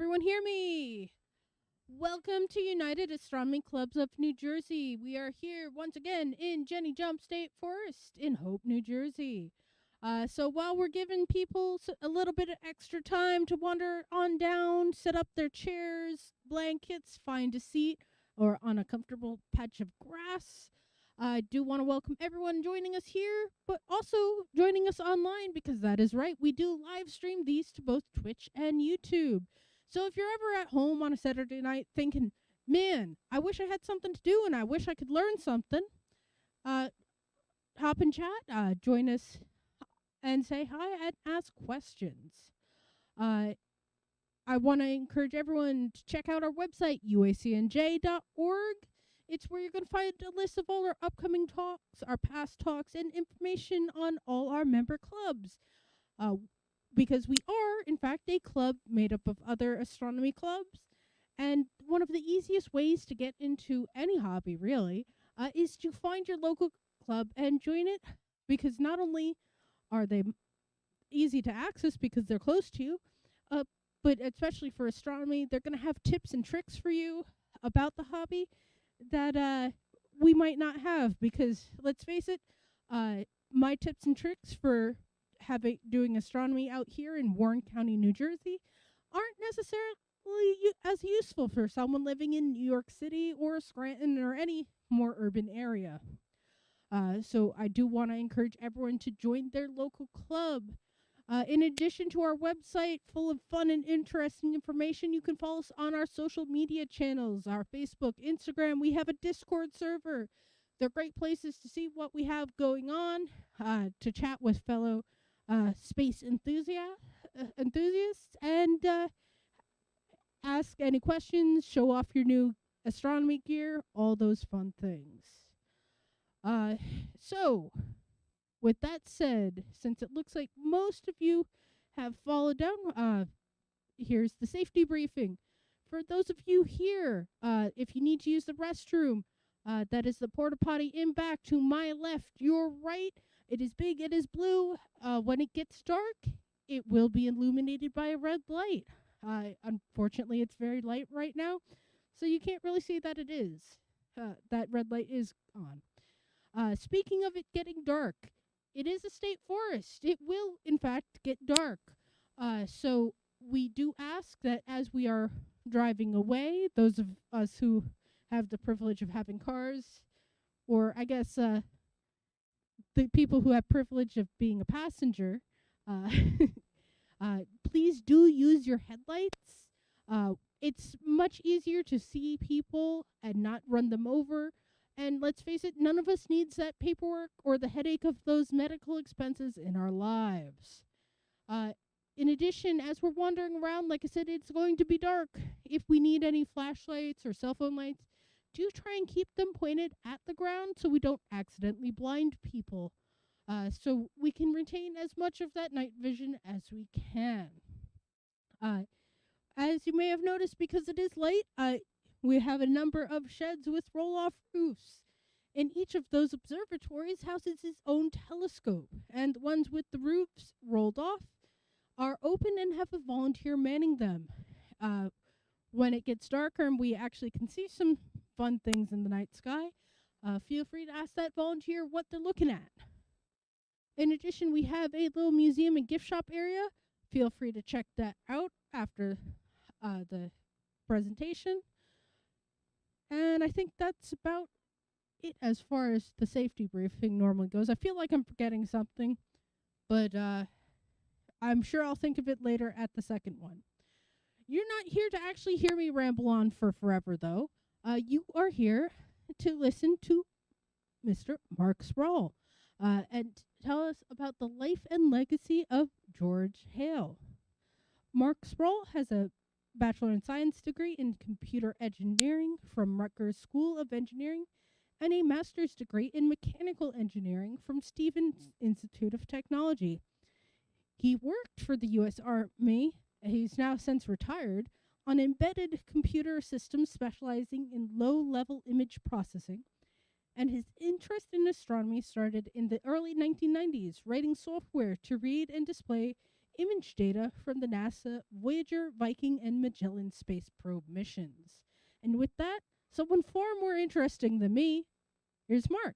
everyone hear me? Welcome to United Astronomy Clubs of New Jersey. We are here once again in Jenny Jump State Forest in Hope, New Jersey. So while we're giving people a little bit of extra time to wander on down, set up their chairs, blankets, find a seat, or on a comfortable patch of grass, I do want to welcome everyone joining us here, but also joining us online because that is right. We do live stream these to both Twitch and YouTube. So if you're ever at home on a Saturday night thinking, man, I wish I had something to do and I wish I could learn something, hop in chat, join us and say hi and ask questions. I want to encourage everyone to check out our website, uacnj.org. It's where you're going to find a list of all our upcoming talks, our past talks, and information on all our member clubs. Because we are, in fact, a club made up of other astronomy clubs. And one of the easiest ways to get into any hobby, really, is to find your local club and join it. Because not only are they easy to access because they're close to you, but especially for astronomy, they're going to have tips and tricks for you about the hobby that we might not have. Because let's face it, my tips and tricks for doing astronomy out here in Warren County, New Jersey, aren't necessarily as useful for someone living in New York City or Scranton or any more urban area. So I do want to encourage everyone to join their local club. In addition to our website full of fun and interesting information, you can follow us on our social media channels, our Facebook, Instagram. We have a Discord server. They're great places to see what we have going on, to chat with fellow space enthusiasts, and ask any questions, show off your new astronomy gear, all those fun things. So, with that said, since it looks like most of you have followed down, here's the safety briefing. For those of you here, if you need to use the restroom, that is the porta potty in back to my left, your right. It is big, it is blue. When it gets dark, it will be illuminated by a red light. Unfortunately, it's very light right now, so you can't really see that it is. That red light is on. Speaking of it getting dark, it is a state forest. It will, in fact, get dark. So we do ask that as we are driving away, those of us who have the privilege of having cars, or I guess the people who have privilege of being a passenger, please do use your headlights. It's much easier to see people and not run them over. And let's face it, none of us needs that paperwork or the headache of those medical expenses in our lives. In addition, as we're wandering around, like I said, it's going to be dark. If we need any flashlights or cell phone lights, do try and keep them pointed at the ground so we don't accidentally blind people. So we can retain as much of that night vision as we can. As you may have noticed, because it is late, we have a number of sheds with roll-off roofs. And each of those observatories houses its own telescope, and the ones with the roofs rolled off are open and have a volunteer manning them. When it gets darker and we actually can see some fun things in the night sky, feel free to ask that volunteer what they're looking at. In addition, we have a little museum and gift shop area. Feel free to check that out after the presentation. And I think that's about it as far as the safety briefing normally goes. I feel like I'm forgetting something, but I'm sure I'll think of it later at the second one. You're not here to actually hear me ramble on for forever, though. You are here to listen to Mr. Mark Sproul and tell us about the life and legacy of George Hale. Mark Sproul has a Bachelor in Science degree in Computer Engineering from Rutgers School of Engineering and a Master's degree in Mechanical Engineering from Stevens Institute of Technology. He worked for the U.S. Army, he's now since retired, on embedded computer systems specializing in low-level image processing, and his interest in astronomy started in the early 1990s, writing software to read and display image data from the NASA Voyager, Viking, and Magellan space probe missions. And with that, someone far more interesting than me, here's Mark.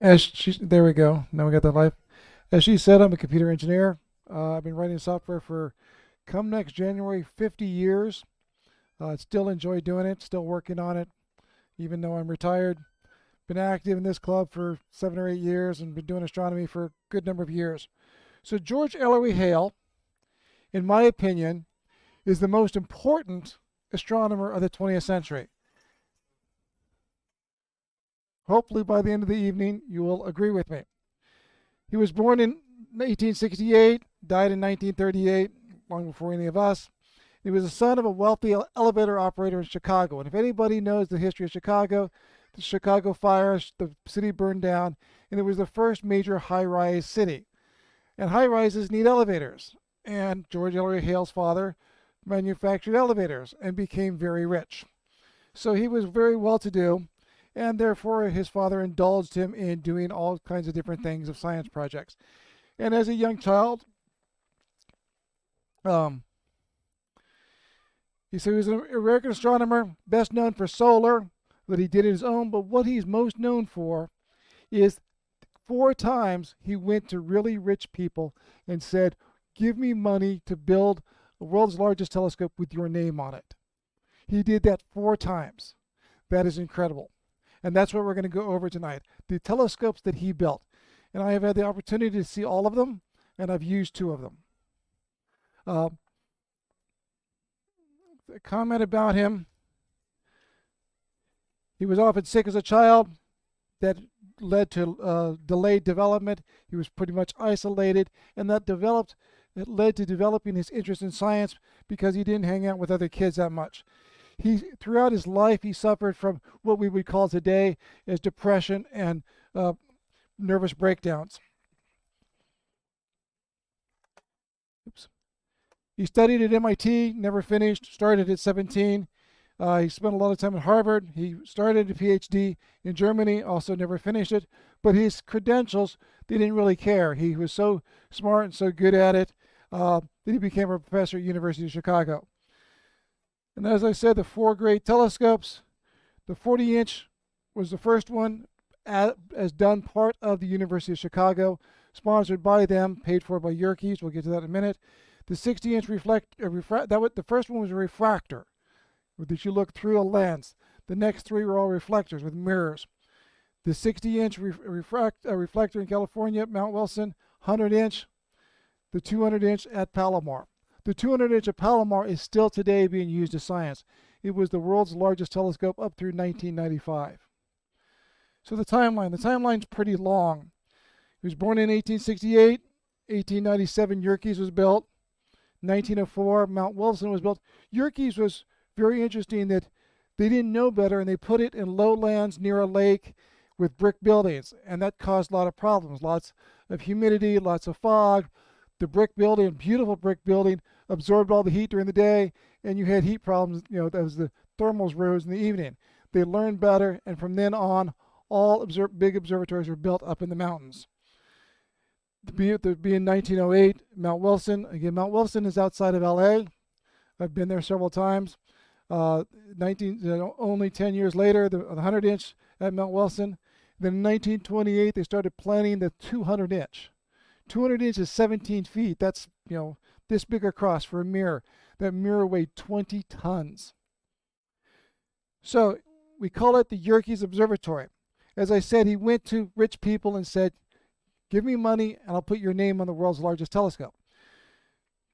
There we go. Now we got that live. As she said, I'm a computer engineer. I've been writing software for come next January 50 years. Still enjoy doing it, still working on it, even though I'm retired. Been active in this club for 7 or 8 years and been doing astronomy for a good number of years. So George Ellery Hale, in my opinion, is the most important astronomer of the 20th century. Hopefully by the end of the evening you will agree with me. He was born in 1868, died in 1938, long before any of us. He was the son of a wealthy elevator operator in Chicago. And if anybody knows the history of Chicago, the Chicago fires, the city burned down, and it was the first major high-rise city. And high-rises need elevators. And George Ellery Hale's father manufactured elevators and became very rich. So he was very well-to-do, and therefore his father indulged him in doing all kinds of different things of science projects. And as a young child, he was an American astronomer, best known for solar, that he did his own, but what he's most known for is 4 times he went to really rich people and said, give me money to build the world's largest telescope with your name on it. He did that 4 times. That is incredible. And that's what we're going to go over tonight. The telescopes that he built. And I have had the opportunity to see all of them, and I've used 2 of them. A comment about him. He was often sick as a child. That led to delayed development. He was pretty much isolated, and that led to developing his interest in science because he didn't hang out with other kids that much. Throughout his life, he suffered from what we would call today as depression and nervous breakdowns. Oops. He studied at MIT, never finished, started at 17. He spent a lot of time at Harvard. He started a PhD in Germany, also never finished it. But his credentials, they didn't really care. He was so smart and so good at it that he became a professor at University of Chicago. And as I said, the 4 great telescopes, the 40-inch was the first one as done part of the University of Chicago, sponsored by them, paid for by Yerkes. We'll get to that in a minute. The 60-inch the first one was a refractor, that you look through a lens. The next 3 were all reflectors with mirrors. The 60-inch reflector in California at Mount Wilson, 100-inch, the 200-inch at Palomar. The 200-inch at Palomar is still today being used as science. It was the world's largest telescope up through 1995. So the timeline's pretty long. He was born in 1868. 1897, Yerkes was built. 1904, Mount Wilson was built. Yerkes was very interesting that they didn't know better, and they put it in lowlands near a lake with brick buildings, and that caused a lot of problems. Lots of humidity, lots of fog. The brick building, beautiful brick building, absorbed all the heat during the day, and you had heat problems, as the thermals rose in the evening. They learned better, and from then on, all big observatories were built up in the mountains. To be in 1908, Mount Wilson. Again, Mount Wilson is outside of LA. I've been there several times. Only 10 years later, the 100-inch at Mount Wilson. Then in 1928, they started planning the 200-inch. 200-inch is 17 feet. That's, this big across for a mirror. That mirror weighed 20 tons. So we call it the Yerkes Observatory. As I said, he went to rich people and said, give me money and I'll put your name on the world's largest telescope.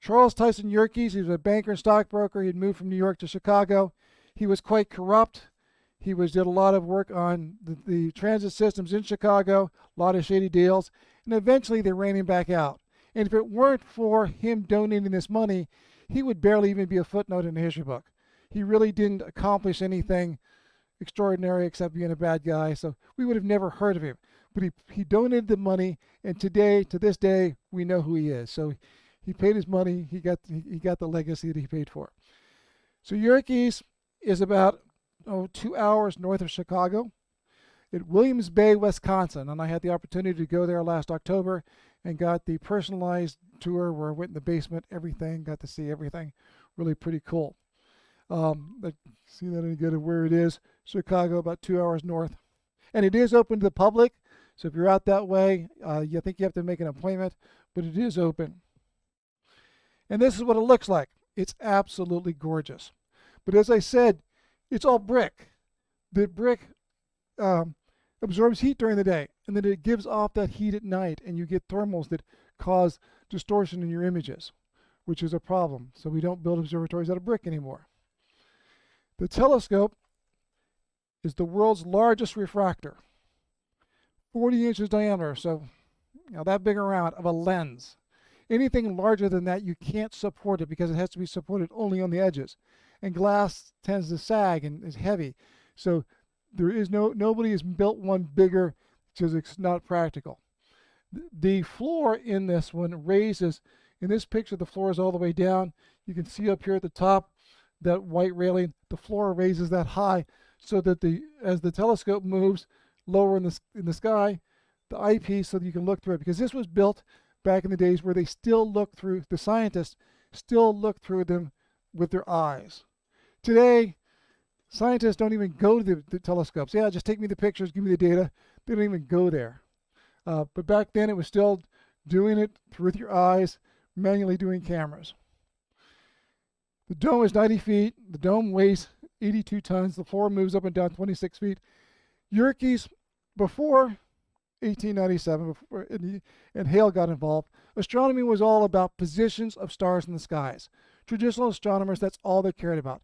Charles Tyson Yerkes, he was a banker and stockbroker. He'd moved from New York to Chicago. He was quite corrupt. He did a lot of work on the transit systems in Chicago, a lot of shady deals, and eventually they ran him back out. And if it weren't for him donating this money, he would barely even be a footnote in a history book. He really didn't accomplish anything extraordinary except being a bad guy, so we would have never heard of him. But he donated the money, and to this day, we know who he is. So he paid his money. He got the legacy that he paid for. So Yerkes is about 2 hours north of Chicago at Williams Bay, Wisconsin. And I had the opportunity to go there last October and got the personalized tour where I went in the basement, everything, got to see everything. Really pretty cool. See that any good of where it is? Chicago, about 2 hours north. And it is open to the public. So if you're out that way, you think you have to make an appointment, but it is open. And this is what it looks like. It's absolutely gorgeous. But as I said, it's all brick. The brick absorbs heat during the day, and then it gives off that heat at night, and you get thermals that cause distortion in your images, which is a problem. So we don't build observatories out of brick anymore. The telescope is the world's largest refractor, 40 inches diameter, so that big around of a lens. Anything larger than that, you can't support it because it has to be supported only on the edges. And glass tends to sag and is heavy. So there is nobody has built one bigger because it's not practical. The floor in this one raises, in this picture the floor is all the way down. You can see up here at the top that white railing, the floor raises that high so that as the telescope moves lower in the sky, the eyepiece, so that you can look through it. Because this was built back in the days where they still look through, the scientists still look through them with their eyes. Today, scientists don't even go to the telescopes. Yeah, just take me the pictures, give me the data. They don't even go there. But back then it was still doing it with your eyes, manually doing cameras. The dome is 90 feet. The dome weighs 82 tons. The floor moves up and down 26 feet. Yerkes, before 1897, and Hale got involved, astronomy was all about positions of stars in the skies. Traditional astronomers, that's all they cared about,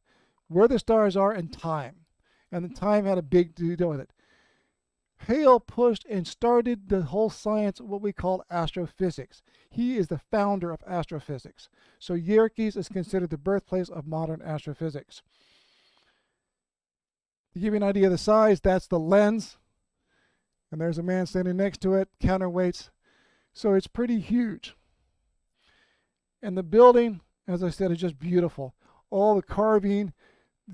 where the stars are and time. And the time had a big deal with it. Hale pushed and started the whole science of what we call astrophysics. He is the founder of astrophysics. So Yerkes is considered the birthplace of modern astrophysics. To give you an idea of the size, that's the lens. And there's a man standing next to it, counterweights. So it's pretty huge. And the building, as I said, is just beautiful. All the carving,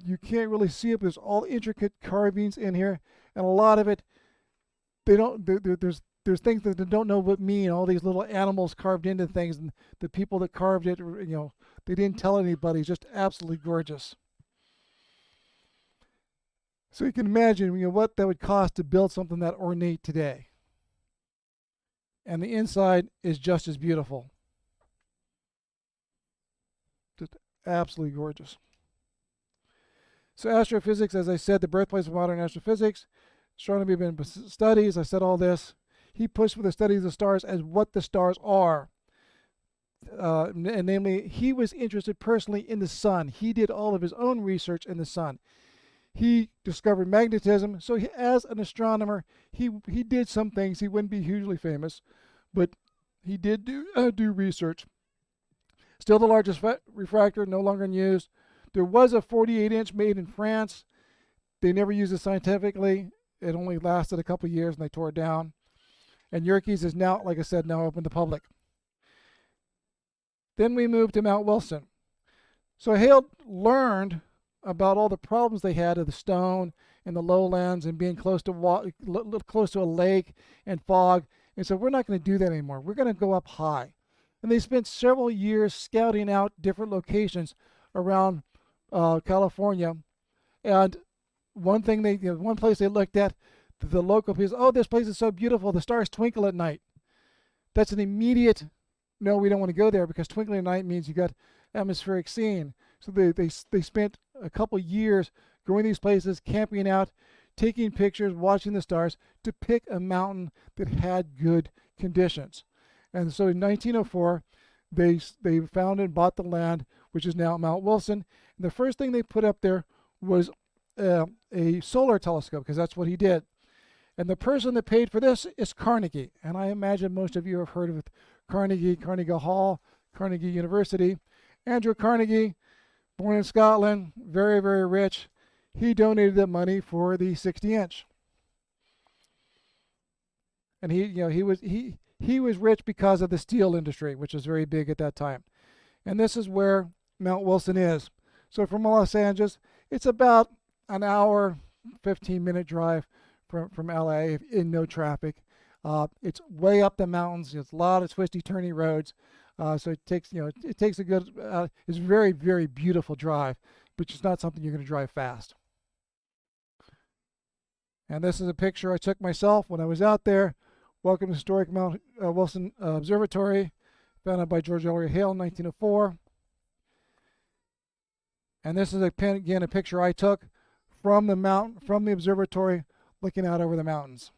you can't really see it, but there's all intricate carvings in here. And a lot of it, there's things that they don't know what mean. All these little animals carved into things, and the people that carved it, they didn't tell anybody. It's just absolutely gorgeous. So you can imagine, what that would cost to build something that ornate today. And the inside is just as beautiful. Just absolutely gorgeous. So astrophysics, as I said, the birthplace of modern astrophysics. Astronomy has been studies. I said all this. He pushed for the study of the stars as what the stars are. And namely, he was interested personally in the sun. He did all of his own research in the sun. He discovered magnetism. So as an astronomer, he did some things. He wouldn't be hugely famous, but he did do research. Still the largest refractor, no longer in use. There was a 48-inch made in France. They never used it scientifically. It only lasted a couple of years and they tore it down. And Yerkes is now, like I said, now open to the public. Then we moved to Mount Wilson. So Hale learned about all the problems they had of the stone and the lowlands and being close to a lake and fog. And so we're not going to do that anymore. We're going to go up high. And they spent several years scouting out different locations around California. And one place they looked at, the local people, oh, this place is so beautiful. The stars twinkle at night. That's an immediate, no, we don't want to go there because twinkling at night means you got atmospheric seeing. So they spent a couple years going to these places, camping out, taking pictures, watching the stars to pick a mountain that had good conditions. And so in 1904, they found and bought the land, which is now Mount Wilson. And the first thing they put up there was a solar telescope, because that's what he did. And the person that paid for this is Carnegie. And I imagine most of you have heard of Carnegie Hall, Carnegie University. Andrew Carnegie, born in Scotland, very, very rich. He donated the money for the 60-inch. And he was rich because of the steel industry, which was very big at that time. And this is where Mount Wilson is. So from Los Angeles, it's about an hour, 15-minute drive from LA in no traffic. It's way up the mountains. It's a lot of twisty, turny roads. So it takes, it takes a good. It's a very, very beautiful drive, but it's not something you're going to drive fast. And this is a picture I took myself when I was out there. Welcome to historic Mount Wilson Observatory, founded by George Ellery Hale in 1904. And this is again a picture I took from the observatory, looking out over the mountains.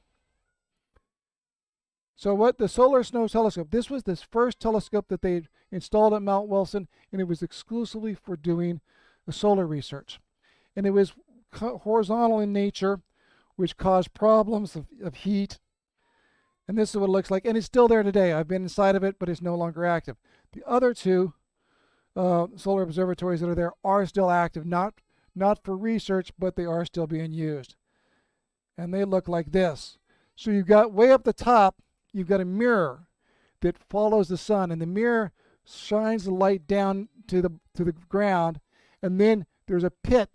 So what the Solar Snow Telescope, this was this first telescope that they installed at Mount Wilson, and it was exclusively for doing the solar research. And it was horizontal in nature, which caused problems of heat. And this is what it looks like, and it's still there today. I've been inside of it, but it's no longer active. The other two solar observatories that are there are still active, not for research, but they are still being used. And they look like this. So you've got way up the top, you've got a mirror that follows the sun, and the mirror shines the light down to the ground, and then there's a pit.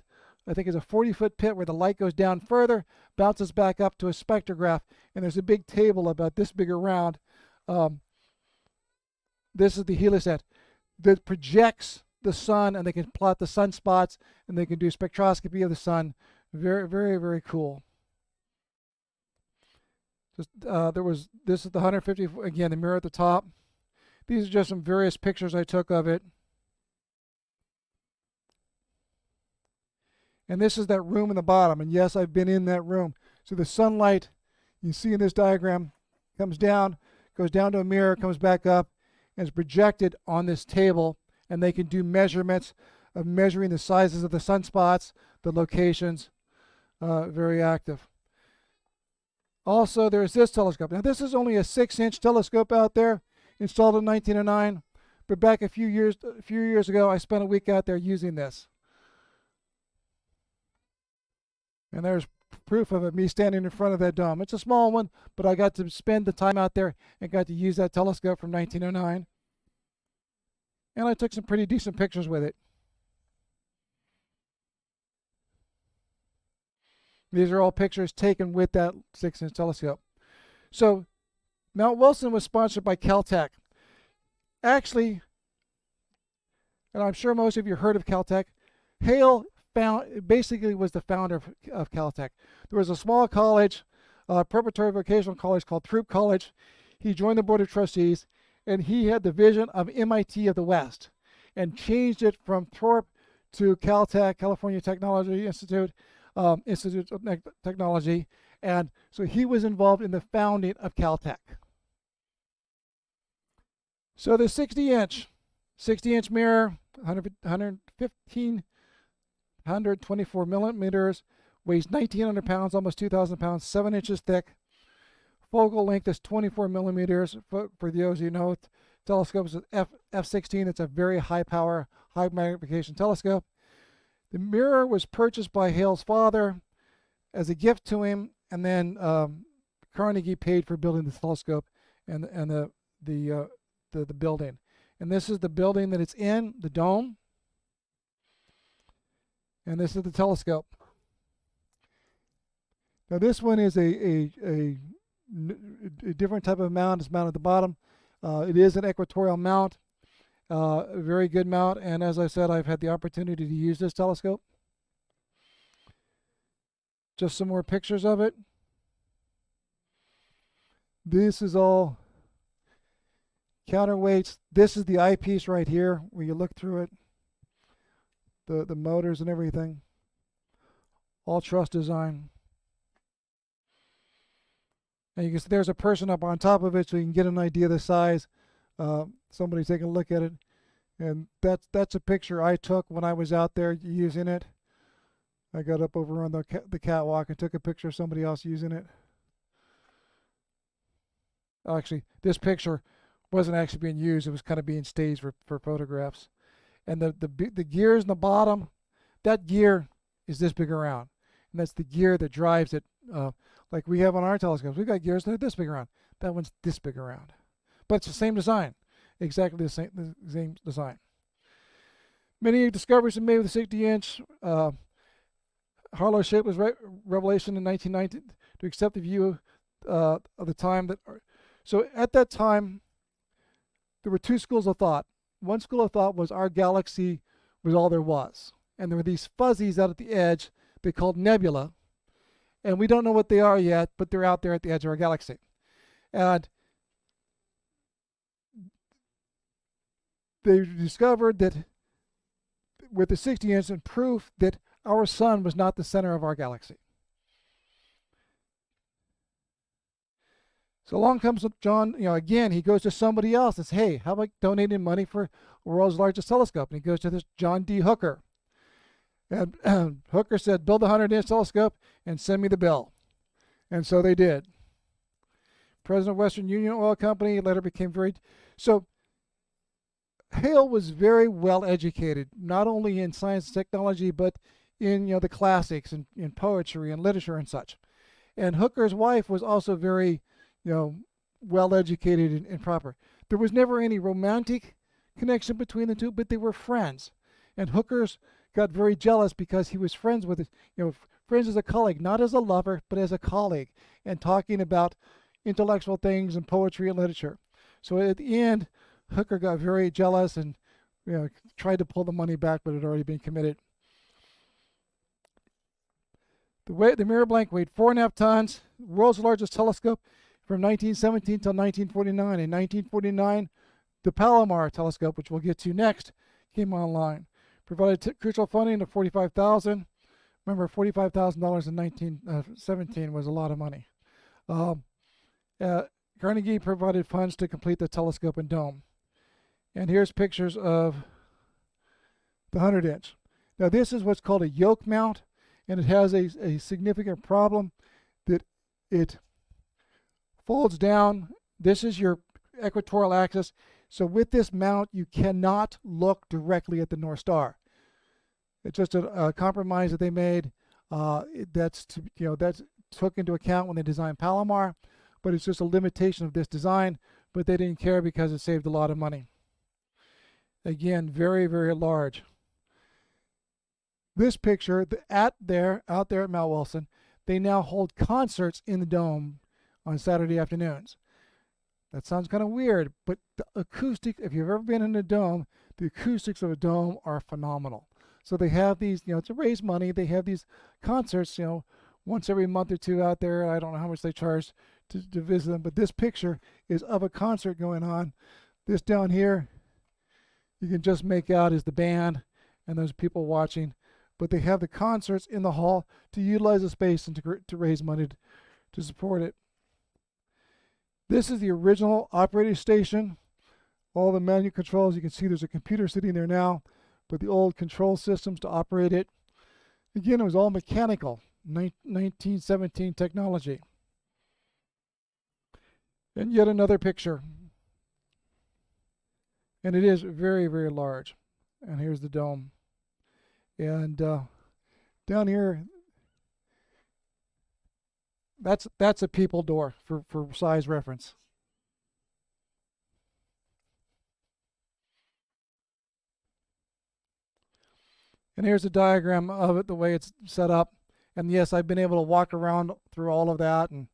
I think it's a 40-foot pit where the light goes down further, bounces back up to a spectrograph, and there's a big table about this big around. This is the heliostat that projects the sun, and they can plot the sunspots, and they can do spectroscopy of the sun. Very, very, very cool. This is the 150, again, the mirror at the top. These are just some various pictures I took of it. And this is that room in the bottom. And yes, I've been in that room. So the sunlight, you see in this diagram, comes down, goes down to a mirror, comes back up, and is projected on this table. And they can do measurements of measuring the sizes of the sunspots, the locations. Very active. Also, there's this telescope. Now, this is only a 6-inch telescope out there, installed in 1909. But back a few years ago, I spent a week out there using this. And there's proof of it, me standing in front of that dome. It's a small one, but I got to spend the time out there and got to use that telescope from 1909. And I took some pretty decent pictures with it. These are all pictures taken with that 6-inch telescope. So Mount Wilson was sponsored by Caltech. Actually, and I'm sure most of you heard of Caltech, Hale basically was the founder of Caltech. There was a small college, preparatory vocational college called Throop College. He joined the board of trustees, and he had the vision of MIT of the West and changed it from Thorpe to Caltech, California Technology Institute, Institute of Technology. And so he was involved in the founding of Caltech. So the 60-inch mirror, 124 millimeters, weighs 1,900 pounds, almost 2,000 pounds, 7 inches thick. Focal length is 24 millimeters. For those you know, telescope is an F16. It's a very high power, high magnification telescope. The mirror was purchased by Hale's father as a gift to him, and then Carnegie paid for building the telescope and the building. And this is the building that it's in, the dome. And this is the telescope. Now this one is a different type of mount. It's mounted at the bottom. It is an equatorial mount, a very good mount. And as I said, I've had the opportunity to use this telescope. Just some more pictures of it. This is all counterweights. This is the eyepiece right here where you look through it. The motors and everything. All truss design. And you can see there's a person up on top of it, so you can get an idea of the size. Somebody taking a look at it. And that's a picture I took when I was out there using it. I got up over on the catwalk and took a picture of somebody else using it. Actually, this picture wasn't actually being used. It was kind of being staged for photographs. And the gears in the bottom, that gear is this big around. And that's the gear that drives it. Like we have on our telescopes. We've got gears that are this big around. That one's this big around. But it's the same design. Exactly the same design. Many discoveries are made with the 60-inch. Harlow Shapeless revelation in 1990 to accept the view of the time that. So at that time, there were two schools of thought. One school of thought was our galaxy was all there was, and there were these fuzzies out at the edge they called nebula, and we don't know what they are yet, but they're out there at the edge of our galaxy. And they discovered that with the 60-inch and proof that our sun was not the center of our galaxy. So along comes John, again, he goes to somebody else and says, hey, how about donating money for the world's largest telescope? And he goes to this John D. Hooker. And Hooker said, build a 100-inch telescope and send me the bill. And so they did. President of Western Union Oil Company later became very... So Hale was very well educated, not only in science and technology, but in the classics and in poetry and literature and such. And Hooker's wife was also very well educated and proper. There was never any romantic connection between the two, but they were friends. And Hooker's got very jealous because he was friends with friends as a colleague, not as a lover, but as a colleague, and talking about intellectual things and poetry and literature. So at the end, Hooker got very jealous and tried to pull the money back, but it had already been committed. The mirror blank weighed 4.5 tons, world's largest telescope from 1917 till 1949. In 1949, the Palomar telescope, which we'll get to next, came online. Provided crucial funding of $45,000. Remember, $45,000 in 1917 was a lot of money. Carnegie provided funds to complete the telescope and dome. And here's pictures of the 100-inch. Now this is what's called a yoke mount, and it has a significant problem that it folds down. This is your equatorial axis. So with this mount, you cannot look directly at the North Star. It's just a compromise that they made. That's took into account when they designed Palomar, but it's just a limitation of this design. But they didn't care because it saved a lot of money. Again, very, very large. This picture, out there at Mount Wilson, they now hold concerts in the dome on Saturday afternoons. That sounds kind of weird, but the acoustic, if you've ever been in a dome, the acoustics of a dome are phenomenal. So they have these, to raise money, they have these concerts, once every month or two out there. I don't know how much they charge to visit them, but this picture is of a concert going on. This down here, you can just make out is the band and those people watching. But they have the concerts in the hall to utilize the space and to raise money to support it. This is the original operating station. All the manual controls, you can see there's a computer sitting there now, but the old control systems to operate it. Again, it was all mechanical, 1917 technology. And yet another picture. And it is very, very large. And here's the dome. And down here, that's a people door for size reference. And here's a diagram of it, the way it's set up. And yes, I've been able to walk around through all of that, and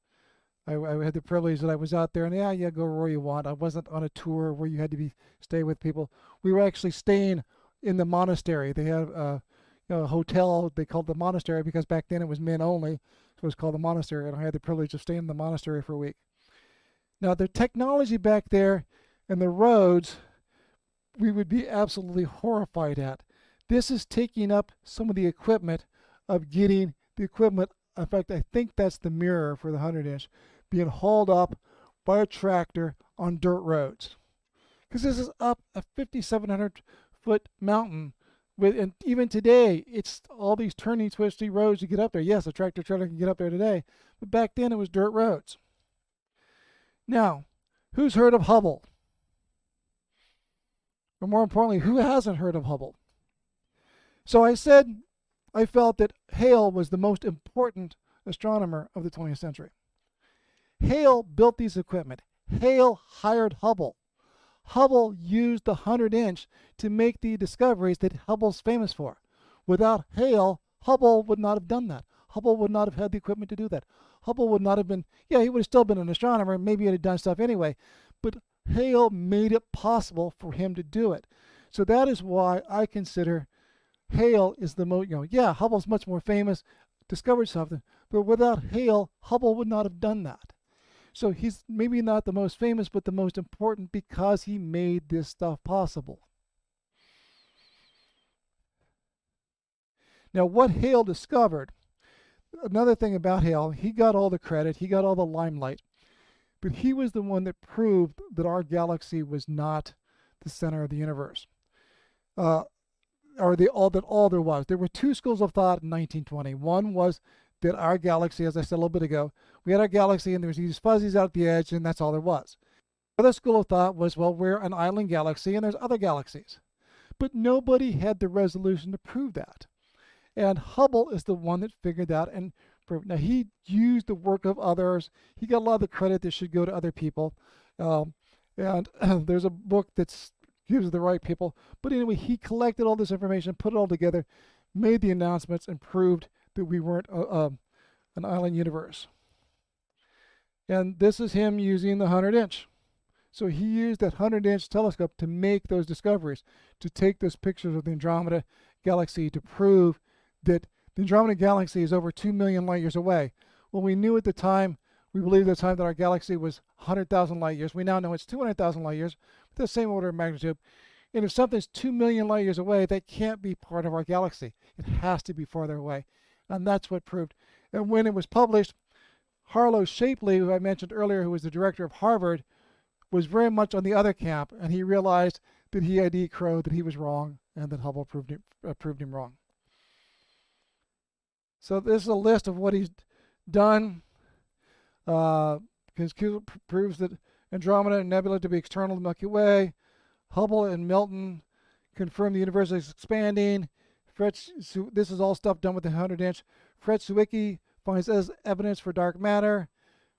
I had the privilege that I was out there, and yeah, go where you want. I wasn't on a tour where you had to stay with people. We were actually staying in the monastery. They had a hotel they called the monastery because back then it was men only, so it was called the monastery, and I had the privilege of staying in the monastery for a week. Now the technology back there and the roads, we would be absolutely horrified at. This is taking up some of the equipment of getting the equipment. In fact, I think that's the mirror for the 100-inch being hauled up by a tractor on dirt roads, because this is up a 5,700-foot mountain. And even today, it's all these turning, twisty roads to get up there. Yes, a tractor trailer can get up there today, but back then it was dirt roads. Now, who's heard of Hubble? Or more importantly, who hasn't heard of Hubble? So I said I felt that Hale was the most important astronomer of the 20th century. Hale built these equipment. Hale hired Hubble. Hubble used the 100-inch to make the discoveries that Hubble's famous for. Without Hale, Hubble would not have done that. Hubble would not have had the equipment to do that. Hubble would not have been, yeah, he would have still been an astronomer. Maybe he'd have done stuff anyway. But Hale made it possible for him to do it. So that is why I consider Hale is the most, yeah, Hubble's much more famous, discovered something, but without Hale, Hubble would not have done that. So he's maybe not the most famous, but the most important because he made this stuff possible. Now, what Hale discovered, another thing about Hale, he got all the credit, he got all the limelight, but he was the one that proved that our galaxy was not the center of the universe, or that all there was. There were two schools of thought in 1920. One was that our galaxy, as I said a little bit ago, we had our galaxy and there was these fuzzies out at the edge, and that's all there was. The other school of thought was, well, we're an island galaxy and there's other galaxies. But nobody had the resolution to prove that. And Hubble is the one that figured that and proved. Now, he used the work of others. He got a lot of the credit that should go to other people. And there's a book that gives the right people. But anyway, he collected all this information, put it all together, made the announcements, and proved that we weren't an island universe. And this is him using the 100-inch. So he used that 100-inch telescope to make those discoveries, to take those pictures of the Andromeda galaxy to prove that the Andromeda galaxy is over 2 million light years away. Well, we knew at the time, we believed at the time that our galaxy was 100,000 light years. We now know it's 200,000 light years, with the same order of magnitude. And if something's 2 million light years away, that can't be part of our galaxy. It has to be farther away. And that's what proved. And when it was published, Harlow Shapley, who I mentioned earlier, who was the director of Harvard, was very much on the other camp, and he realized that he had crowed, that he was wrong, and that Hubble proved him wrong. So this is a list of what he's done. His proves that Andromeda and Nebula to be external to the Milky Way. Hubble and Milton confirm the universe is expanding. This is all stuff done with the 100-inch. Fred Zwicky finds evidence for dark matter.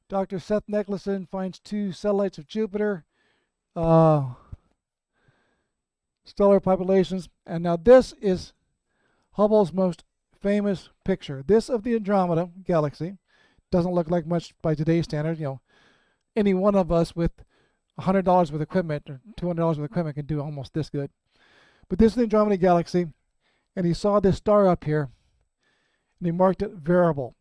Dr. Seth Nicholson finds 2 satellites of Jupiter. Stellar populations. And now this is Hubble's most famous picture. This of the Andromeda galaxy. Doesn't look like much by today's standards. Any one of us with $100 with equipment or $200 with equipment can do almost this good. But this is the Andromeda galaxy, and he saw this star up here, and he marked it variable.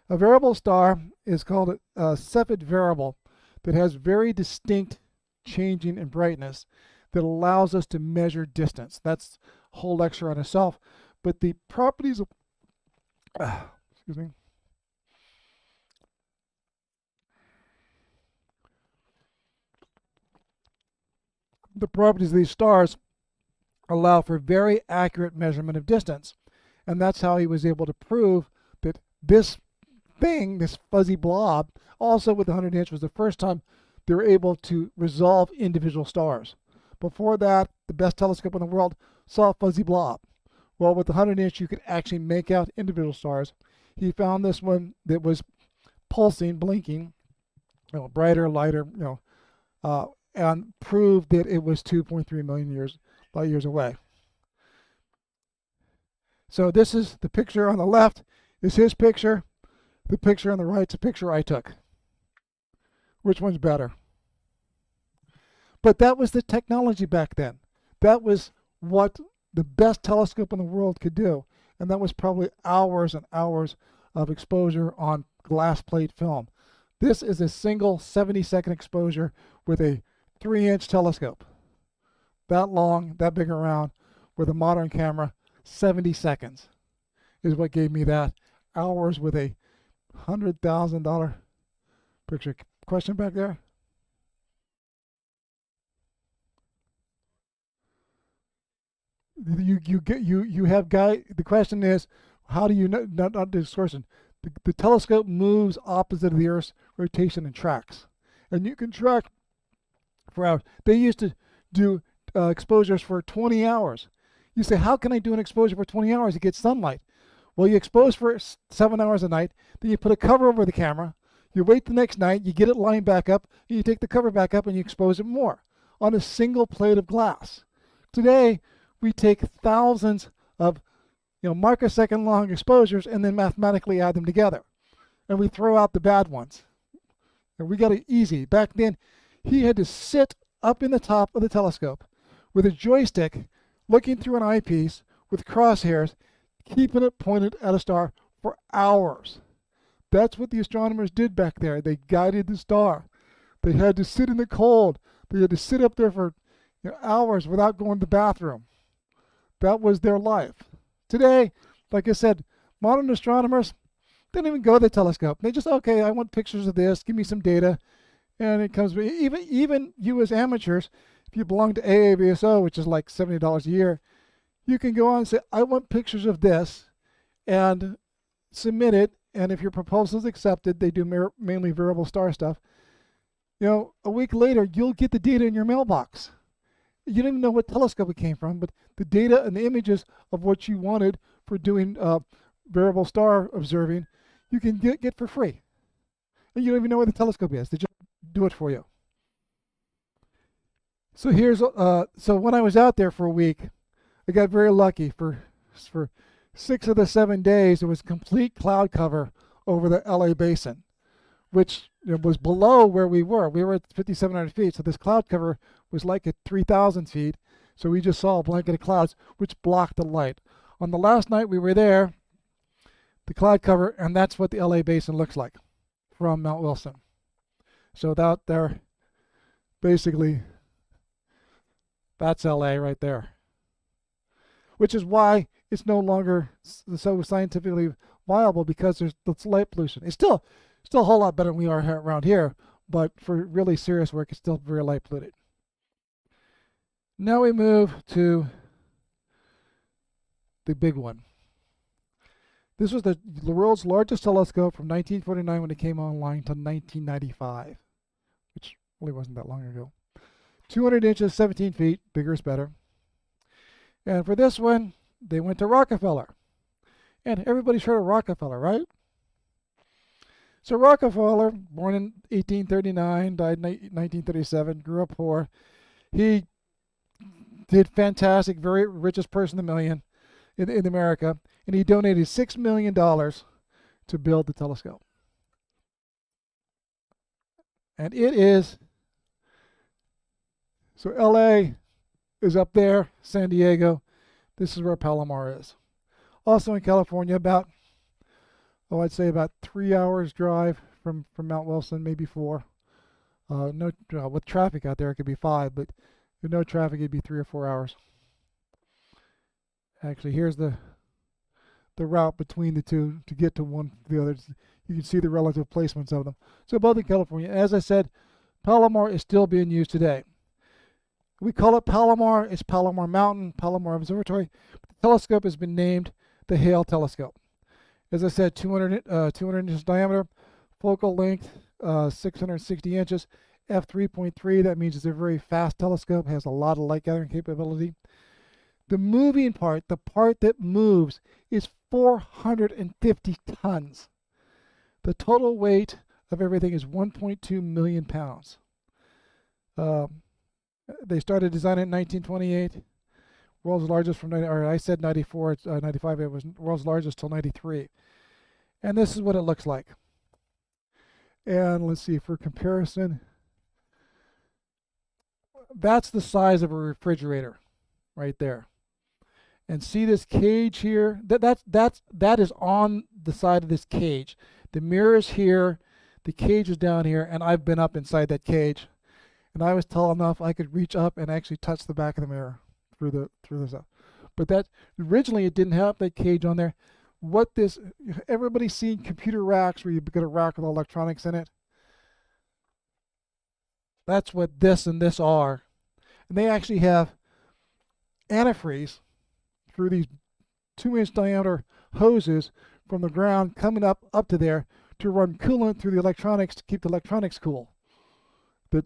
A variable star is called a Cepheid variable that has very distinct changing in brightness that allows us to measure distance. That's a whole lecture on itself. But the properties of excuse me. The properties of these stars allow for very accurate measurement of distance. And that's how he was able to prove that this thing, this fuzzy blob, also with the 100-inch, was the first time they were able to resolve individual stars. Before that, the best telescope in the world saw a fuzzy blob. Well, with the 100-inch, you could actually make out individual stars. He found this one that was pulsing, blinking, brighter, lighter, and proved that it was 2.3 million light years away. So this is the picture on the left is his picture. The picture on the right is a picture I took. Which one's better? But that was the technology back then. That was what the best telescope in the world could do. And that was probably hours and hours of exposure on glass plate film. This is a single 70-second exposure with a 3-inch telescope. That long, that big around, with a modern camera, 70 seconds is what gave me that. Hours with a $100,000 picture. Question back there? You have guy. The question is, how do you know? Not this question. The telescope moves opposite of the Earth's rotation and tracks, and you can track for hours. They used to do exposures for 20 hours. You say, how can I do an exposure for 20 hours to get sunlight? Well, you expose for 7 hours a night, then you put a cover over the camera, you wait the next night, you get it lined back up, and you take the cover back up and you expose it more on a single plate of glass. Today, we take thousands of microsecond long exposures and then mathematically add them together. And we throw out the bad ones. And we got it easy. Back then, he had to sit up in the top of the telescope with a joystick looking through an eyepiece with crosshairs, keeping it pointed at a star for hours. That's what the astronomers did back there. They guided the star. They had to sit in the cold. They had to sit up there for hours without going to the bathroom. That was their life. Today, like I said, modern astronomers, they don't even go to the telescope. They just, okay, I want pictures of this. Give me some data. And it comes, even you as amateurs, if you belong to AAVSO, which is like $70 a year, you can go on and say, I want pictures of this, and submit it. And if your proposal is accepted, they do mainly variable star stuff. A week later, you'll get the data in your mailbox. You don't even know what telescope it came from, but the data and the images of what you wanted for doing variable star observing, you can get for free. And you don't even know where the telescope is. They just do it for you. So so when I was out there for a week, I got very lucky. For 6 of the 7 days, there was complete cloud cover over the LA basin, which was below where we were. We were at 5,700 feet, so this cloud cover was like at 3,000 feet. So we just saw a blanket of clouds, which blocked the light. On the last night we were there, the cloud cover, and that's what the LA basin looks like from Mount Wilson. So that there, basically, that's LA right there. Which is why it's no longer so scientifically viable, because there's light pollution. It's still a whole lot better than we are around here, but for really serious work, it's still very light polluted. Now we move to the big one. This was the world's largest telescope from 1949 when it came online to 1995, which really wasn't that long ago. 200 inches, 17 feet, bigger is better. And for this one, they went to Rockefeller. And everybody's heard of Rockefeller, right? So Rockefeller, born in 1839, died in 1937, grew up poor. He did fantastic, very richest person in the million in America, and he donated $6 million to build the telescope. And it is, so LA is up there, San Diego. This is where Palomar is. Also in California, I'd say about 3 hours drive from Mount Wilson, maybe 4. With traffic out there, it could be 5, but with no traffic, it'd be 3 or 4 hours. Actually, here's the route between the two to get to one to the other. You can see the relative placements of them. So both in California. As I said, Palomar is still being used today. We call it Palomar. It's Palomar Mountain, Palomar Observatory. The telescope has been named the Hale telescope. As I said, 200 inches diameter, focal length 660 inches, f3.3. That means it's a very fast telescope, has a lot of light gathering capability. The moving part, the part that moves, is 450 tons. The total weight of everything is 1.2 million pounds. They started designing it in 1928. World's largest from 90, or I said 94, it's 95. It was world's largest till 93. And this is what it looks like. And let's see, for comparison, that's the size of a refrigerator right there. And see this cage here? That is on the side of this cage. The mirror is here, the cage is down here, and I've been up inside that cage. And I was tall enough I could reach up and actually touch the back of the mirror through the stuff. But that originally it didn't have that cage on there. Everybody's seen computer racks where you've got a rack with electronics in it. That's what this and this are. And they actually have antifreeze through these 2-inch diameter hoses from the ground coming up to there to run coolant through the electronics to keep the electronics cool. That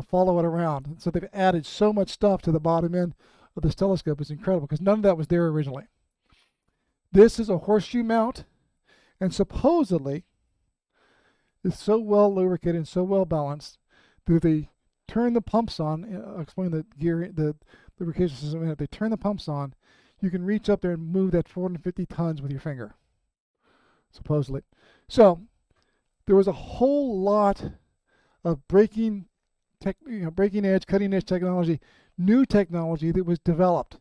follow it around. So they've added so much stuff to the bottom end of this telescope. It's incredible because none of that was there originally. This is a horseshoe mount, and supposedly it's so well lubricated and so well balanced that they turn the pumps on. I'll explain the lubrication system in a minute. They turn the pumps on. You can reach up there and move that 450 tons with your finger, supposedly. So there was a whole lot of breaking edge, cutting edge technology, new technology that was developed.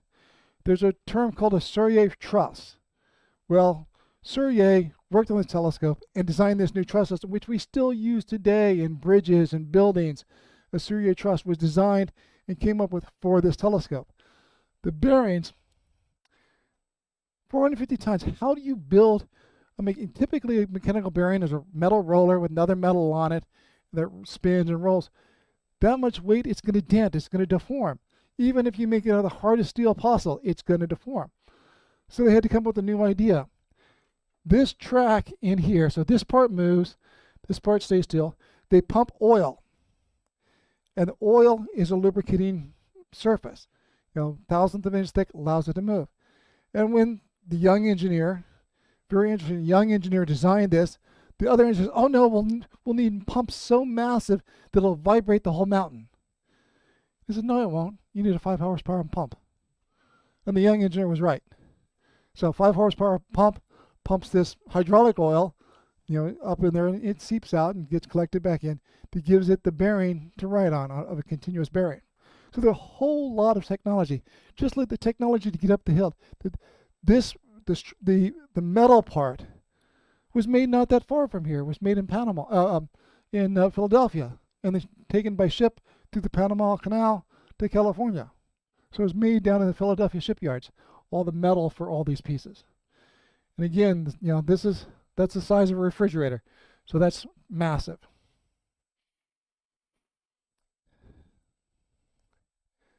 There's a term called a Surrey truss. Well, Surrey worked on the telescope and designed this new truss system, which we still use today in bridges and buildings. A Surrey truss was designed and came up with for this telescope. The bearings, 450 tons. How do you build typically a mechanical bearing is a metal roller with another metal on it that spins and rolls. That much weight, it's going to dent, it's going to deform. Even if you make it out of the hardest steel possible, it's going to deform. So they had to come up with a new idea. This track in here, so this part moves, this part stays still. They pump oil, and the oil is a lubricating surface. Thousandth of an inch thick, allows it to move. And when the young engineer, very interesting young engineer, designed this, the other engineer says, "Oh no, we'll need pumps so massive that it'll vibrate the whole mountain." He said, "No, it won't. You need a 5 horsepower pump." And the young engineer was right. So 5 horsepower pump pumps this hydraulic oil, up in there, and it seeps out and gets collected back in. That gives it the bearing to ride on of a continuous bearing. So there's a whole lot of technology. Just let the technology to get up the hill. The metal part was made not that far from here. It was made in Panama, in Philadelphia, and then taken by ship through the Panama Canal to California. So it was made down in the Philadelphia shipyards. All the metal for all these pieces. And again, that's the size of a refrigerator. So that's massive.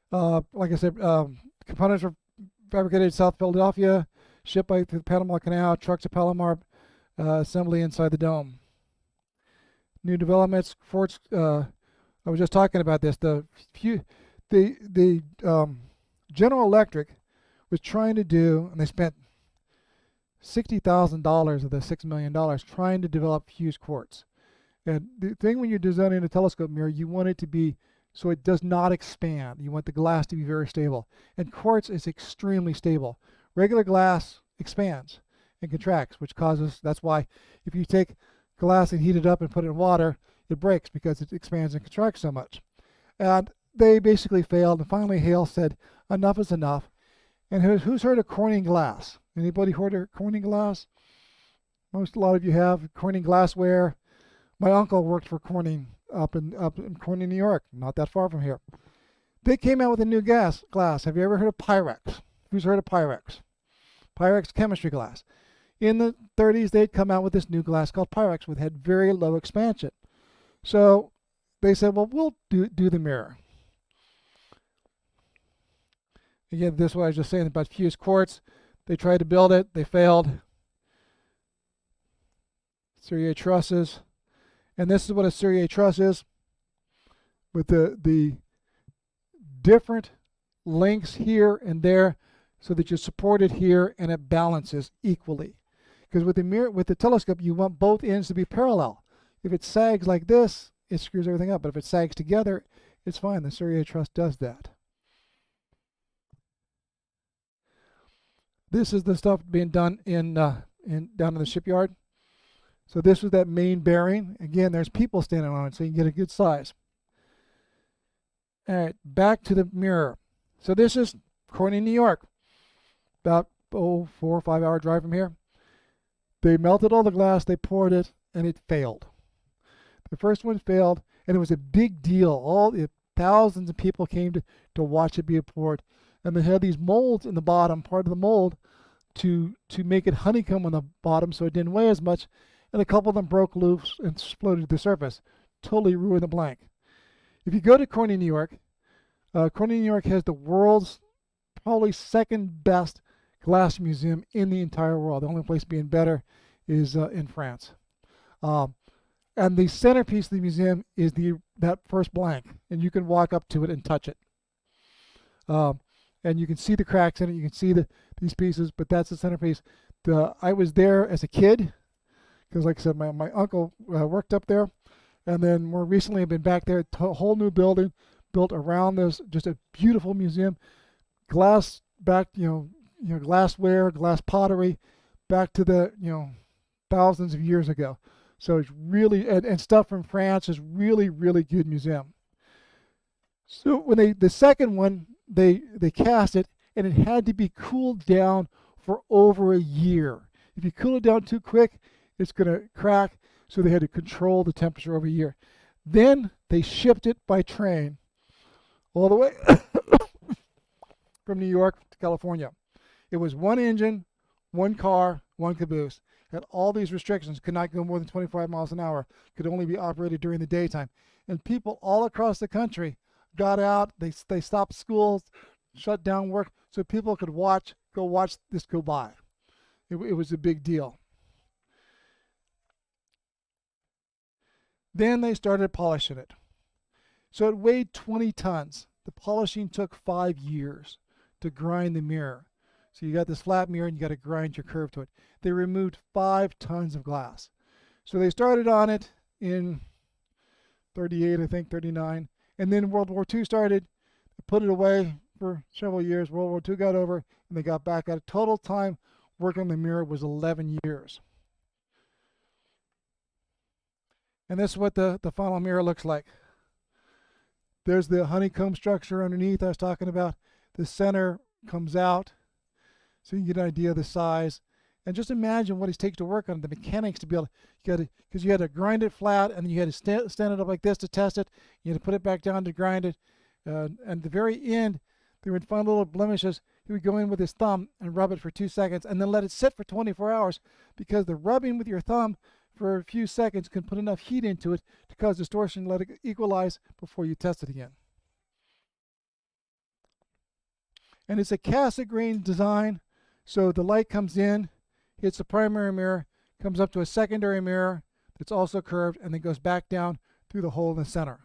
Like I said, components were fabricated in South Philadelphia, shipped by through the Panama Canal, trucks to Palomar, assembly inside the dome. New developments, forts. I was just talking about this. The General Electric was trying to do, and they spent $60,000 of the $6 million trying to develop fused quartz. And the thing when you're designing a telescope mirror, you want it to be so it does not expand. You want the glass to be very stable. And quartz is extremely stable. Regular glass expands and contracts, which causes, that's why if you take glass and heat it up and put it in water, it breaks because it expands and contracts so much. And they basically failed, and finally Hale said, enough is enough. And who's heard of Corning glass? Anybody heard of Corning glass? A lot of you have. Corning glassware. My uncle worked for Corning up in Corning, New York, not that far from here. They came out with a new glass. Have you ever heard of Pyrex? Who's heard of Pyrex? Pyrex chemistry glass. In the 30s, they'd come out with this new glass called Pyrex, which had very low expansion. So they said, well, we'll do the mirror. Again, this is what I was just saying about fused quartz. They tried to build it. They failed. Surrey trusses. And this is what a Surrey truss is, with the different lengths here and there so that you support it here and it balances equally. Because with the telescope, you want both ends to be parallel. If it sags like this, it screws everything up. But if it sags together, it's fine. The Surrey truss does that. This is the stuff being done down in the shipyard. So this was that main bearing. Again, there's people standing on it, so you can get a good size. All right, back to the mirror. So this is Corning, New York. About 4 or 5 hour drive from here. They melted all the glass, they poured it, and it failed. The first one failed, and it was a big deal. Thousands of people came to watch it be poured. And they had these molds in the bottom, part of the mold, to make it honeycomb on the bottom so it didn't weigh as much. And a couple of them broke loose and exploded to the surface. Totally ruined the blank. If you go to Corning, New York, Corning, New York has the world's probably second best glass museum in the entire world. The only place being better is in France. And the centerpiece of the museum is that first blank. And you can walk up to it and touch it. And you can see the cracks in it. You can see these pieces, but that's the centerpiece. I was there as a kid. Because like I said, my uncle worked up there. And then more recently I've been back there. A whole new building built around this. Just a beautiful museum. Glass back, glassware, glass pottery, back to the thousands of years ago. So it's really and stuff from France is really really good museum. So when the second one they cast it, and it had to be cooled down for over a year. If you cool it down too quick, it's going to crack. So they had to control the temperature over a year. Then they shipped it by train all the way from New York to California. It was one engine, one car, one caboose. Had all these restrictions, could not go more than 25 miles an hour, could only be operated during the daytime. And people all across the country got out, they stopped schools, shut down work, so people could go watch this go by. It was a big deal. Then they started polishing it. So it weighed 20 tons. The polishing took 5 years to grind the mirror. So you got this flat mirror and you got to grind your curve to it. They removed 5 tons of glass. So they started on it in 38, I think, 39. And then World War II started. They put it away for several years. World War II got over and they got back at it. Total time working on the mirror was 11 years. And this is what the final mirror looks like. There's the honeycomb structure underneath I was talking about. The center comes out so you can get an idea of the size. And just imagine what it takes to work on it, the mechanics to be able to, because you had to grind it flat and then you had to stand it up like this to test it. You had to put it back down to grind it. And at the very end, they would find little blemishes. He would go in with his thumb and rub it for 2 seconds and then let it sit for 24 hours because the rubbing with your thumb for a few seconds can put enough heat into it to cause distortion, let it equalize before you test it again. And it's a cast grain design, so the light comes in, hits the primary mirror, comes up to a secondary mirror that's also curved, and then goes back down through the hole in the center.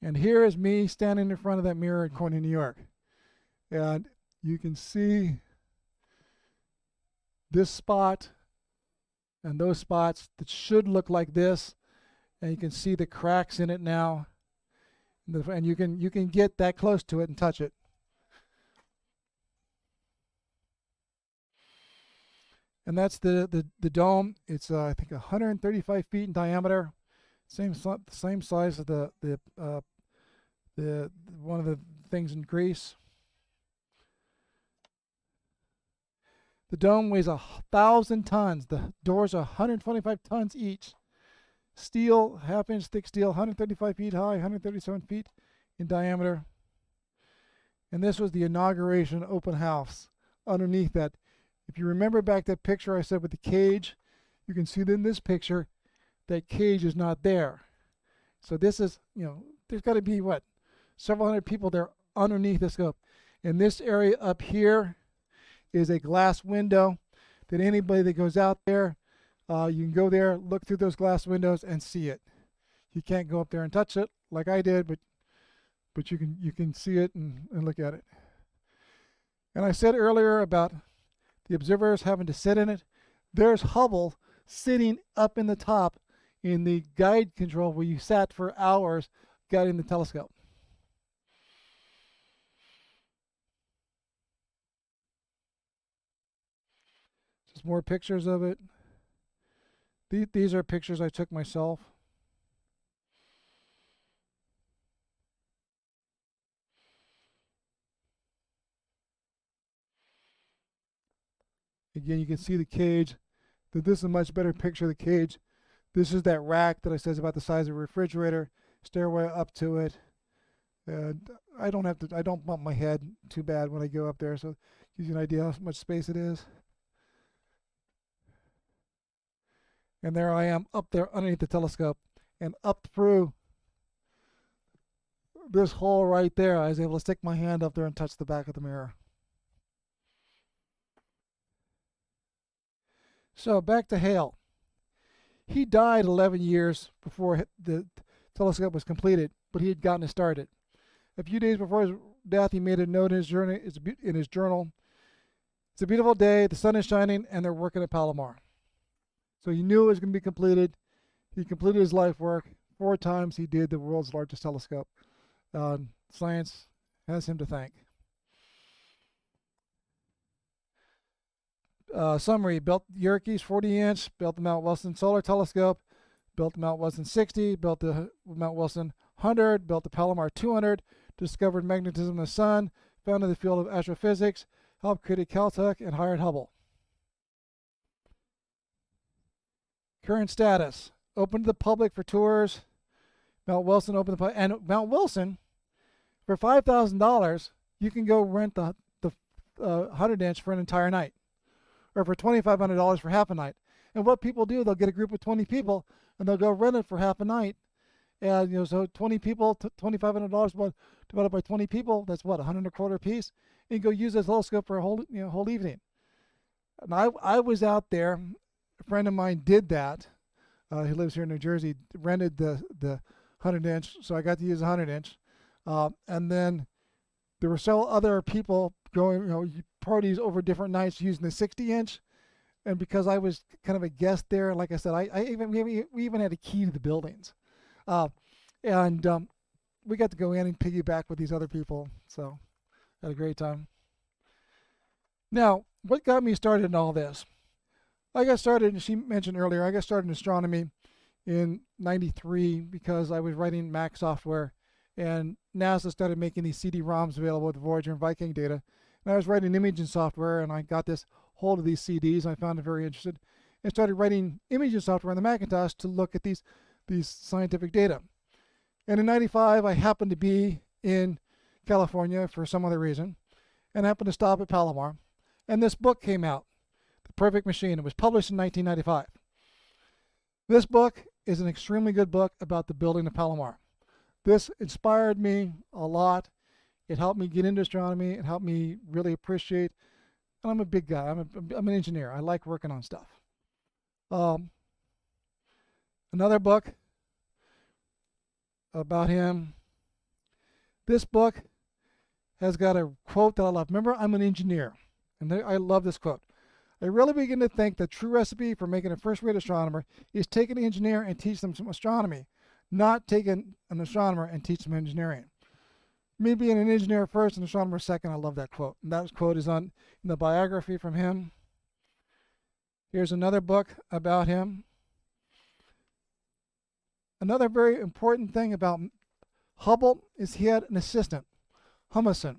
And here is me standing in front of that mirror in Corning, New York. And you can see this spot and those spots that should look like this, and you can see the cracks in it now, and you can get that close to it and touch it. And that's the dome. It's I think 135 feet in diameter, same size as the one of the things in Greece. The dome weighs 1,000 tons. The doors are 125 tons each. Steel, half-inch thick steel, 135 feet high, 137 feet in diameter. And this was the inauguration open house. Underneath that, if you remember back that picture I said with the cage, you can see that in this picture, that cage is not there. So this is, there's got to be, several hundred people there underneath the scope. And this area up here is a glass window that anybody that goes out there, you can go there, look through those glass windows and see it. You can't go up there and touch it like I did, but you can see it and look at it. And I said earlier about the observers having to sit in it. There's Hubble sitting up in the top in the guide control where you sat for hours guiding the telescope. Just more pictures of it. These are pictures I took myself. Again, you can see the cage. This is a much better picture of the cage. This is that rack that I said is about the size of a refrigerator. Stairway up to it. And I don't bump my head too bad when I go up there, so it gives you an idea how much space it is. And there I am up there underneath the telescope, and up through this hole right there, I was able to stick my hand up there and touch the back of the mirror. So back to Hale. He died 11 years before the telescope was completed, but he had gotten it started. A few days before his death, he made a note in his journal. It's a beautiful day, the sun is shining, and they're working at Palomar. So he knew it was going to be completed. He completed his life work. 4 times he did the world's largest telescope. Science Has him to thank. Summary: built Yerkes 40-inch, built the Mount Wilson Solar Telescope, built the Mount Wilson 60, built the Mount Wilson 100, built the Palomar 200, discovered magnetism in the sun, founded the field of astrophysics, helped create Caltech, and hired Hubble. Current status: open to the public for tours. Mount Wilson opened the and Mount Wilson, for $5,000, you can go rent the 100-inch for an entire night, or for $2,500 for half a night. And what people do, they'll get a group of 20 people and they'll go rent it for half a night. And so 20 people, $2,500 divided by 20 people, that's what, $125 a piece. And you go use this telescope for a whole evening. And I was out there. A friend of mine did that. He lives here in New Jersey. Rented the 100-inch, so I got to use a 100-inch. And then there were several other people going, parties over different nights using the 60-inch. And because I was kind of a guest there, like I said, we even had a key to the buildings. And we got to go in and piggyback with these other people. So had a great time. Now, what got me started in all this? I got started, she mentioned earlier, I got started in astronomy in '93 because I was writing Mac software, and NASA started making these CD-ROMs available with Voyager and Viking data. And I was writing imaging software, and I got this hold of these CDs. I found it very interesting, and started writing imaging software on the Macintosh to look at these scientific data. And in '95, I happened to be in California for some other reason, and happened to stop at Palomar, and this book came out, The Perfect Machine. It was published in 1995. This book is an extremely good book about the building of Palomar. This inspired me a lot. It helped me get into astronomy. It helped me really appreciate. And I'm a big guy. I'm an engineer. I like working on stuff. Another book about him. This book has got a quote that I love. Remember, I'm an engineer, and I love this quote. I really begin to think the true recipe for making a first-rate astronomer is taking an engineer and teach them some astronomy, not taking an astronomer and teach them engineering. Me being an engineer first and astronomer second, I love that quote. And that quote is in the biography from him. Here's another book about him. Another very important thing about Hubble is he had an assistant, Humason.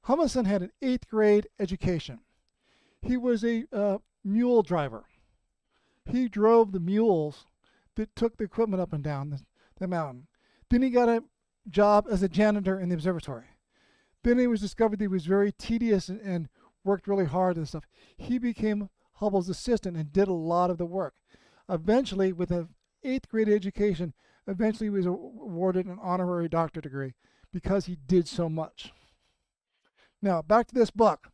Humason had an 8th grade education. He was a mule driver. He drove the mules that took the equipment up and down the mountain. Then he got a job as a janitor in the observatory. Then it was discovered that he was very tedious and worked really hard and stuff. He became Hubble's assistant and did a lot of the work. Eventually, with an 8th grade education, he was awarded an honorary doctorate degree because he did so much. Now, back to this book.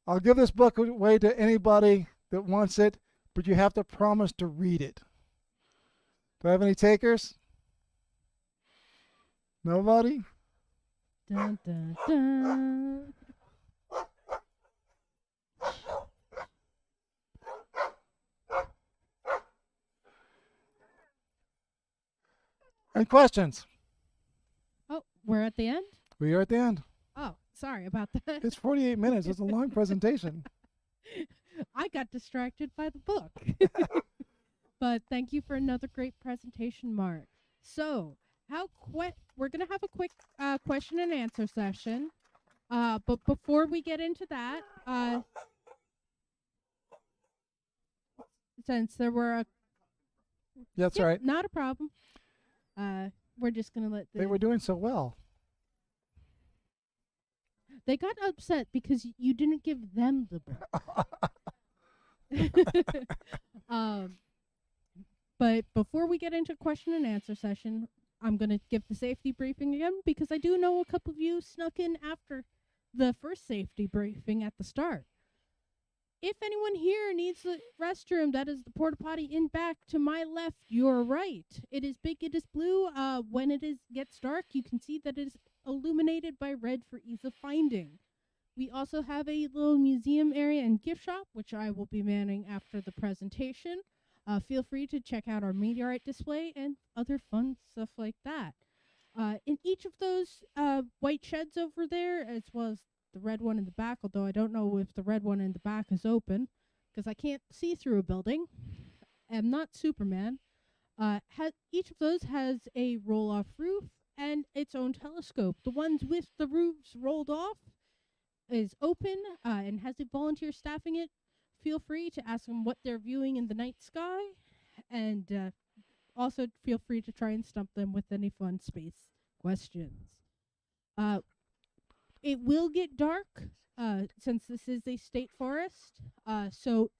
I'll give this book away to anybody that wants it, but you have to promise to read it. Do I have any takers? Nobody? Dun, dun, dun. Any questions? Oh, we're at the end? We are at the end. Oh, sorry about that. It's 48 minutes. It's a long presentation. I got distracted by the book. But thank you for another great presentation, Mark. So, we're going to have a quick question and answer session. But before we get into that, since there were That's right. Not a problem. We're just going to let They were doing so well. They got upset because you didn't give them the book. But before we get into question and answer session, I'm going to give the safety briefing again because I do know a couple of you snuck in after the first safety briefing at the start. If anyone here needs the restroom, that is the porta potty in back to my left, your right. It is big, it is blue. When it gets dark, you can see that it is illuminated by red for ease of finding. We also have a little museum area and gift shop, which I will be manning after the presentation. Feel free to check out our meteorite display and other fun stuff like that. In each of those white sheds over there, as well as the red one in the back, although I don't know if the red one in the back is open, because I can't see through a building. I'm not Superman. Each of those has a roll-off roof and its own telescope. The ones with the roofs rolled off is open and has a volunteer staffing it. Feel free to ask them what they're viewing in the night sky, and also feel free to try and stump them with any fun space questions. Uh, it will get dark since this is a state forest, so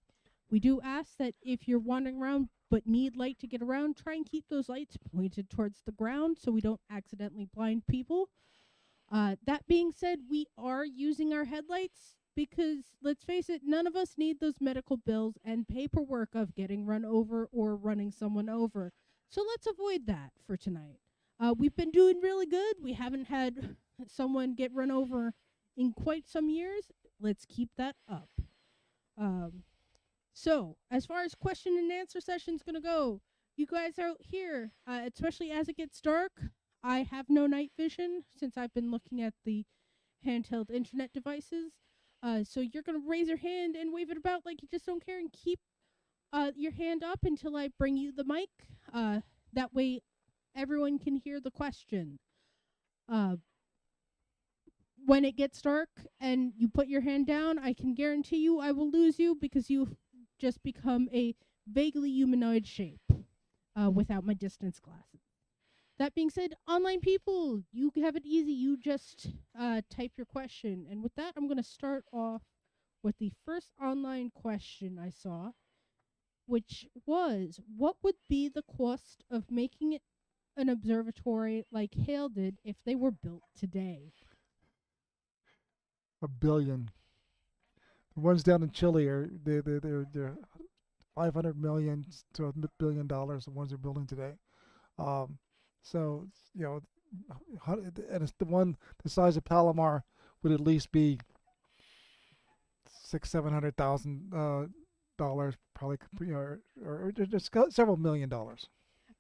we do ask that if you're wandering around but need light to get around, try and keep those lights pointed towards the ground so we don't accidentally blind people. That being said, we are using our headlights because, let's face it, none of us need those medical bills and paperwork of getting run over or running someone over. So let's avoid that for tonight. We've been doing really good. We haven't had someone get run over in quite some years. Let's keep that up. So, as far as question and answer session's gonna go, you guys out here, especially as it gets dark, I have no night vision since I've been looking at the handheld internet devices. So you're gonna raise your hand and wave it about like you just don't care, and keep your hand up until I bring you the mic. That way, everyone can hear the question. When it gets dark and you put your hand down, I can guarantee you I will lose you because you've just become a vaguely humanoid shape without my distance glasses. That being said, online people, you have it easy. You just type your question. And with that, I'm going to start off with the first online question I saw, which was, what would be the cost of making it an observatory like Hale did if they were built today? $1 billion. The ones down in Chile they're 500 million to $1 billion. The ones they're building today. So and it's the one the size of Palomar would at least be $600,000-700,000 probably, or just several $1 million.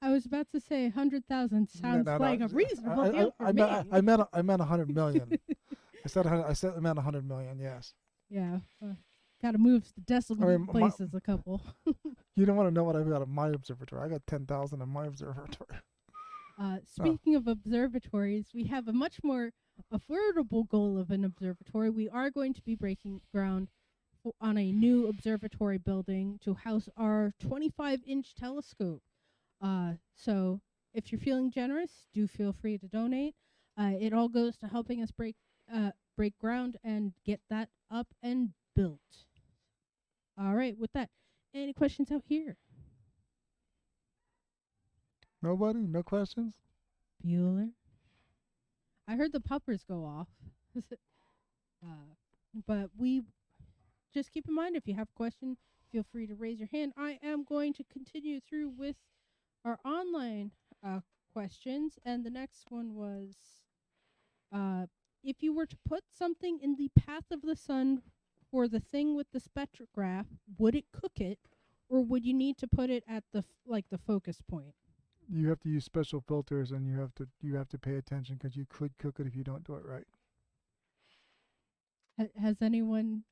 I was about to say 100,000 sounds like a reasonable deal for me. I meant 100 million. I meant 100 million. Yes. Yeah, got to move the decimal places a couple. You don't want to know what I've got at my observatory. I got 10,000 in my observatory. Speaking of observatories, we have a much more affordable goal of an observatory. We are going to be breaking ground on a new observatory building to house our 25-inch telescope. So if you're feeling generous, do feel free to donate. It all goes to helping us break ground and get that up and built. All right, with that, any questions out here? Nobody? No questions? Bueller? I heard the puppers go off. But we just keep in mind, if you have a question, feel free to raise your hand. I am going to continue through with our online questions, and the next one was, if you were to put something in the path of the sun for the thing with the spectrograph, would it cook it, or would you need to put it at the the focus point? You have to use special filters, and you have to pay attention because you could cook it if you don't do it right. Has anyone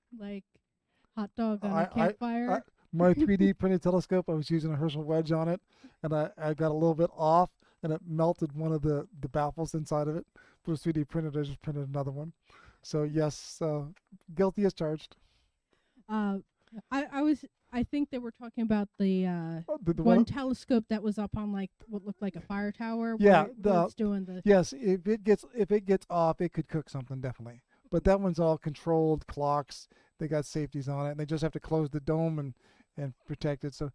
hot dog on a campfire? My 3D printed telescope, I was using a Herschel wedge on it, and I got a little bit off, and it melted one of the baffles inside of it. But it was 3D printed. I just printed another one. So yes, guilty as charged. I think they were talking about the one telescope that was up on what looked like a fire tower. Yeah, where it's doing the. Yes, if it gets off, it could cook something definitely. But that one's all controlled clocks. They got safeties on it, and they just have to close the dome and protect it. So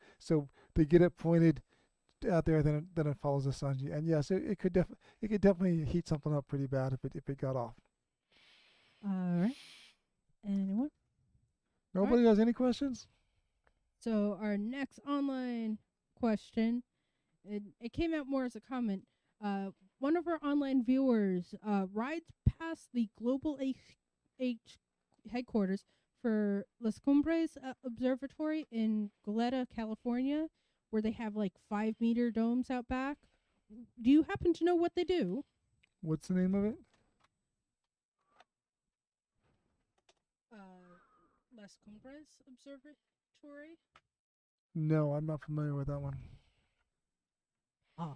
they get it pointed out there, then it follows the sun. And yes, it could definitely heat something up pretty bad if it got off. All right. Anyone? Nobody has any questions? So our next online question, it came out more as a comment. One of our online viewers rides past the Global H headquarters for Las Cumbres Observatory in Goleta, California, where they have 5-meter domes out back. Do you happen to know what they do? What's the name of it? Las Cumbres Observatory. No, I'm not familiar with that one. Ah.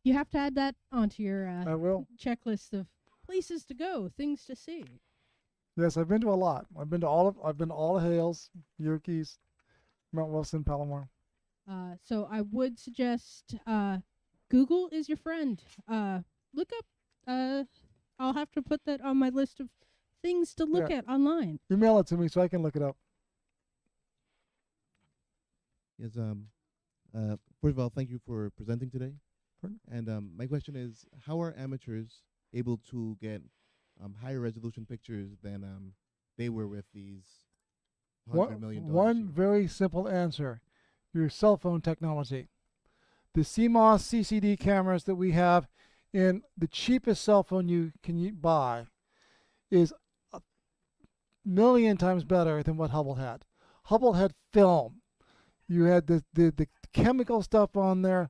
You have to add that onto your I will. checklist of places to go, things to see. Yes, I've been to a lot. I've been to all the Hales, Yerkes, Mount Wilson, Palomar. So I would suggest Google is your friend. Look up. I'll have to put that on my list of things to look Yeah. at online. Email it to me so I can look it up. Yes. First of all, thank you for presenting today. Sure. And my question is, how are amateurs able to get higher resolution pictures than they were with these $100 million One machines? very simple answer: your cell phone technology. The CMOS CCD cameras that we have in the cheapest cell phone you can buy is a million times better than what Hubble had. Hubble had film. You had the chemical stuff on there,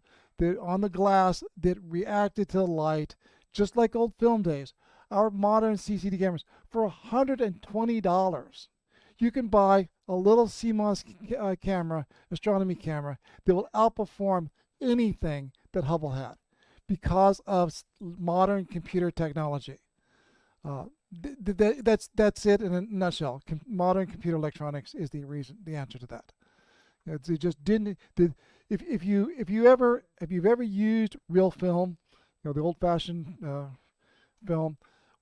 on the glass that reacted to the light, just like old film days. Our modern CCD cameras, for $120, you can buy a little CMOS camera, astronomy camera, that will outperform anything that Hubble had because of modern computer technology. That's it in a nutshell. Modern computer electronics is the answer to that. It just didn't. If you've ever used real film, the old-fashioned film,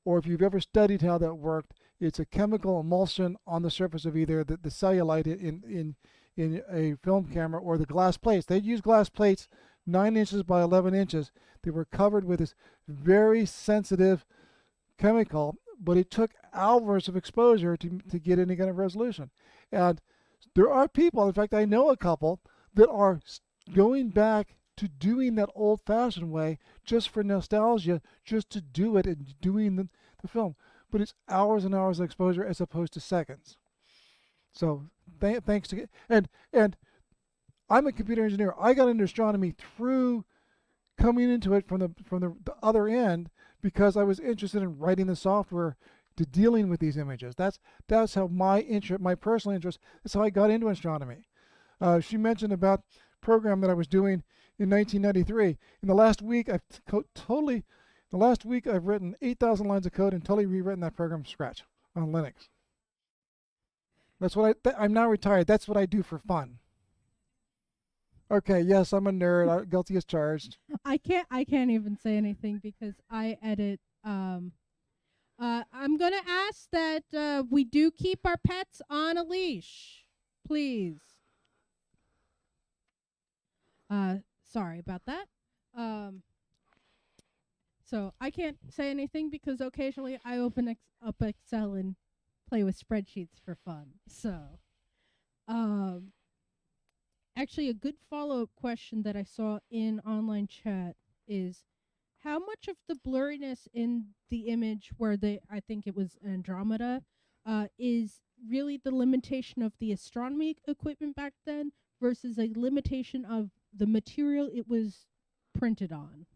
or if you've ever studied how that worked, it's a chemical emulsion on the surface of either the cellulite in a film camera or the glass plates. They use glass plates 9 inches by 11 inches. They were covered with this very sensitive chemical, but it took hours of exposure to get any kind of resolution. And there are people, in fact, I know a couple that are going back to doing that old-fashioned way just for nostalgia, just to do it and doing the film. But it's hours and hours of exposure as opposed to seconds. So thanks to and I'm a computer engineer. I got into astronomy through coming into it from the other end because I was interested in writing the software to dealing with these images. That's how my personal interest. That's how I got into astronomy. She mentioned about program that I was doing in 1993. In the last week, I've written 8,000 lines of code and totally rewritten that program from scratch on Linux. That's what I'm now retired. That's what I do for fun. Okay, yes, I'm a nerd. Guilty as charged. I can't even say anything because I edit. I'm gonna ask that we do keep our pets on a leash, please. Sorry about that. So I can't say anything because occasionally I open up Excel and play with spreadsheets for fun. So, actually, a good follow-up question that I saw in online chat is how much of the blurriness in the image where I think it was Andromeda, is really the limitation of the astronomy equipment back then versus a limitation of the material it was printed on?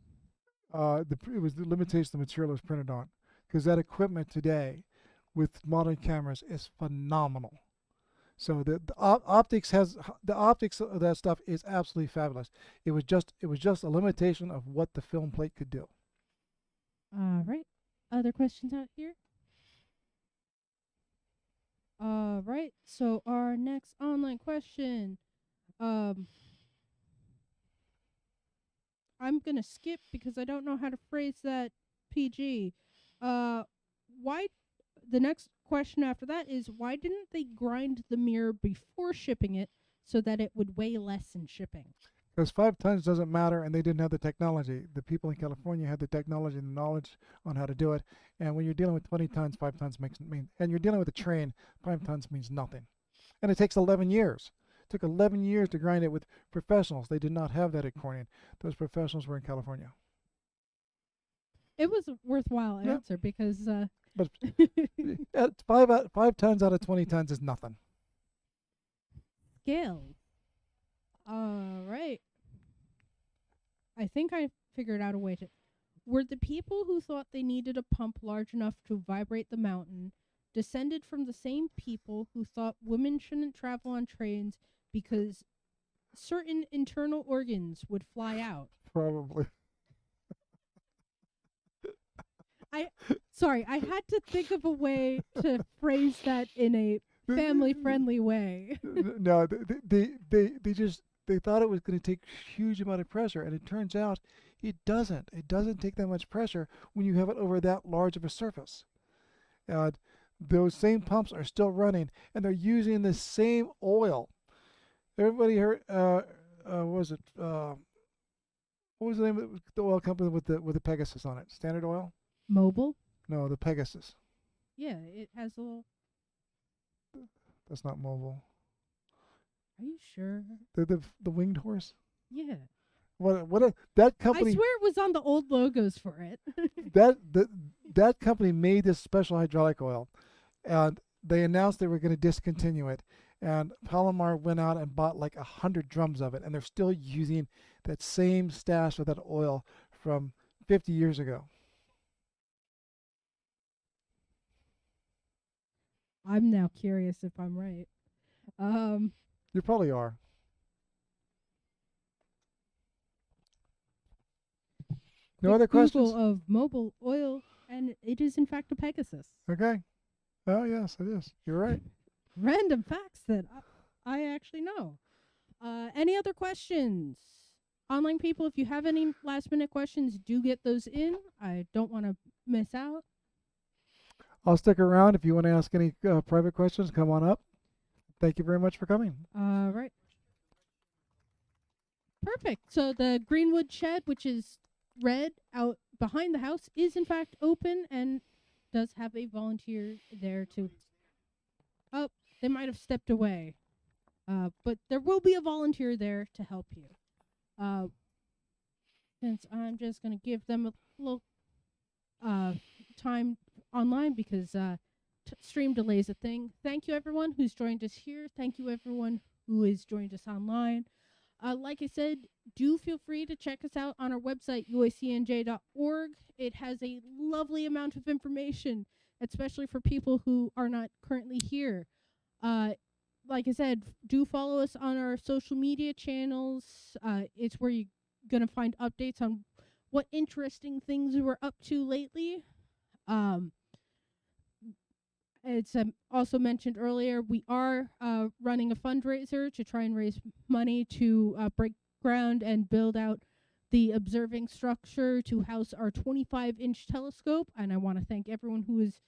It was the limitation the material it was printed on, because that equipment today, with modern cameras, is phenomenal. So the optics of that stuff is absolutely fabulous. It was just a limitation of what the film plate could do. All right. Other questions out here? All right. So our next online question. I'm gonna skip because I don't know how to phrase that PG. Why? The next question after that is why didn't they grind the mirror before shipping it so that it would weigh less in shipping? Because 5 tons doesn't matter, and they didn't have the technology. The people in California had the technology and the knowledge on how to do it. And when you're dealing with 20 tons, 5 tons and you're dealing with a train, 5 tons means nothing. And it takes 11 years. It took 11 years to grind it with professionals. They did not have that at Corning. Those professionals were in California. It was a worthwhile Yeah. answer because But at 5 tons out of 20 tons is nothing. scales. All right. I think I figured out a way to. were the people who thought they needed a pump large enough to vibrate the mountain descended from the same people who thought women shouldn't travel on trains because certain internal organs would fly out. Probably. Sorry, I had to think of a way to phrase that in a family-friendly way. No, they thought it was going to take huge amount of pressure, and it turns out it doesn't. It doesn't take that much pressure when you have it over that large of a surface. And those same pumps are still running, and they're using the same oil. Everybody heard? What was it? What was the name of the oil company with the Pegasus on it? Standard Oil? Mobile? No, the Pegasus. Yeah, it has a little. That's not Mobile. Are you sure? The winged horse. Yeah. That I company swear it was on the old logos for it. that company made this special hydraulic oil, and they announced they were going to discontinue it. And Palomar went out and bought like 100 drums of it, and they're still using that same stash of that oil from 50 years ago. I'm now curious if I'm right. You probably are. No other questions? Google of mobile oil, and it is in fact a Pegasus. Okay. Oh yes, it is. You're right. Random facts that I actually know. Any other questions? Online people, if you have any last minute questions, do get those in. I don't want to miss out. I'll stick around if you want to ask any private questions. Come on up. Thank you very much for coming. Right. Perfect. So the Greenwood shed, which is red out behind the house, is in fact open and does have a volunteer there to. Oh, they might have stepped away. But there will be a volunteer there to help you. Since I'm just going to give them a little time online because stream delay is a thing. Thank you, everyone who's joined us here. Thank you, everyone who has joined us online. Like I said, do feel free to check us out on our website, uacnj.org. It has a lovely amount of information, especially for people who are not currently here. Like I said, do follow us on our social media channels. It's where you're going to find updates on what interesting things we're up to lately. It's also mentioned earlier, we are running a fundraiser to try and raise money to break ground and build out the observing structure to house our 25-inch telescope. And I want to thank everyone who has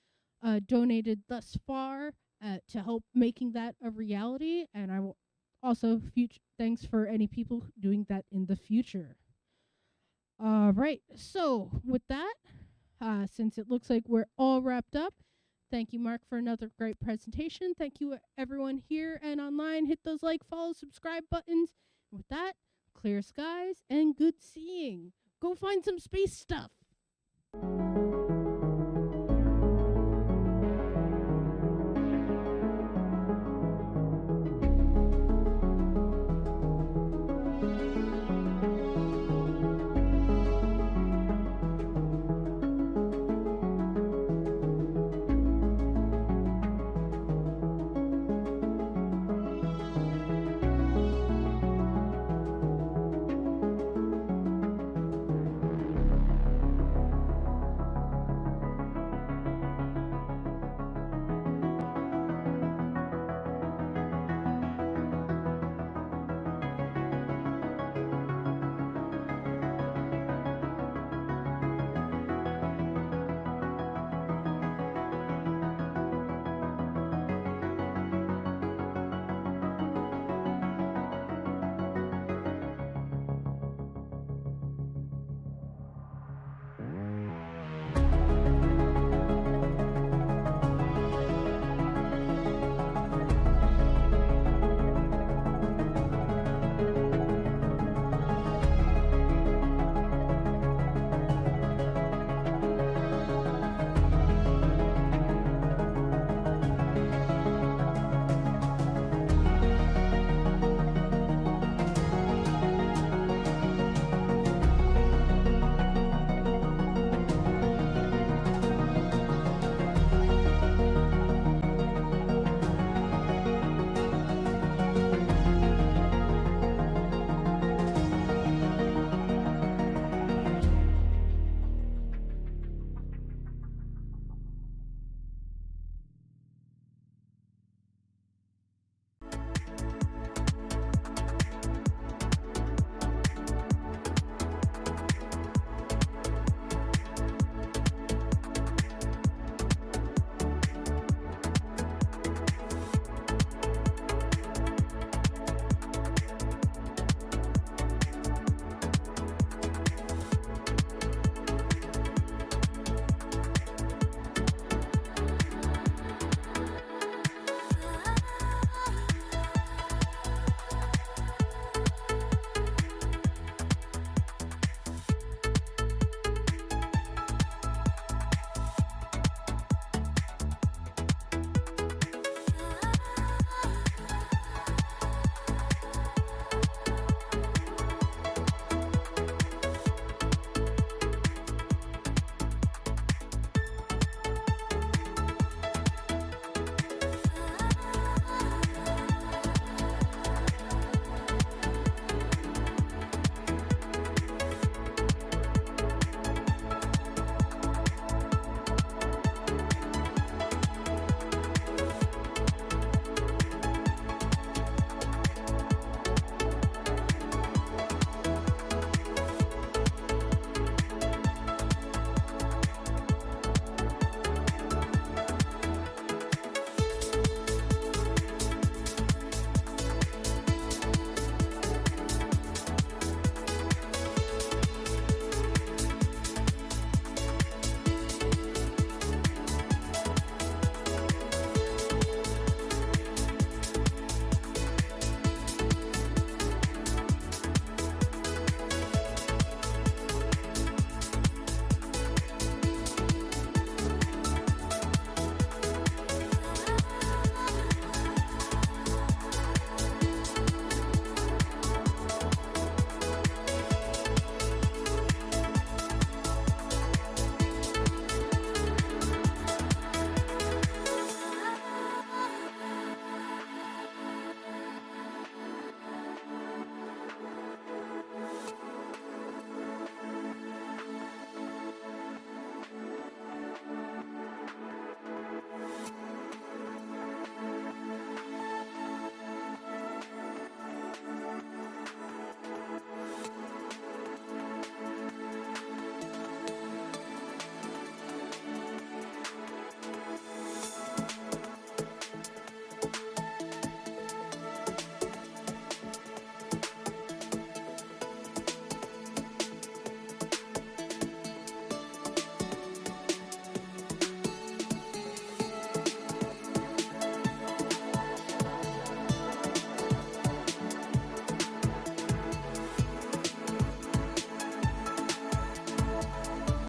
donated thus far to help making that a reality. And I will also thanks for any people doing that in the future. Right. So with that, since it looks like we're all wrapped up, thank you, Mark, for another great presentation. Thank you, everyone here and online. Hit those like, follow, subscribe buttons. With that, clear skies and good seeing. Go find some space stuff.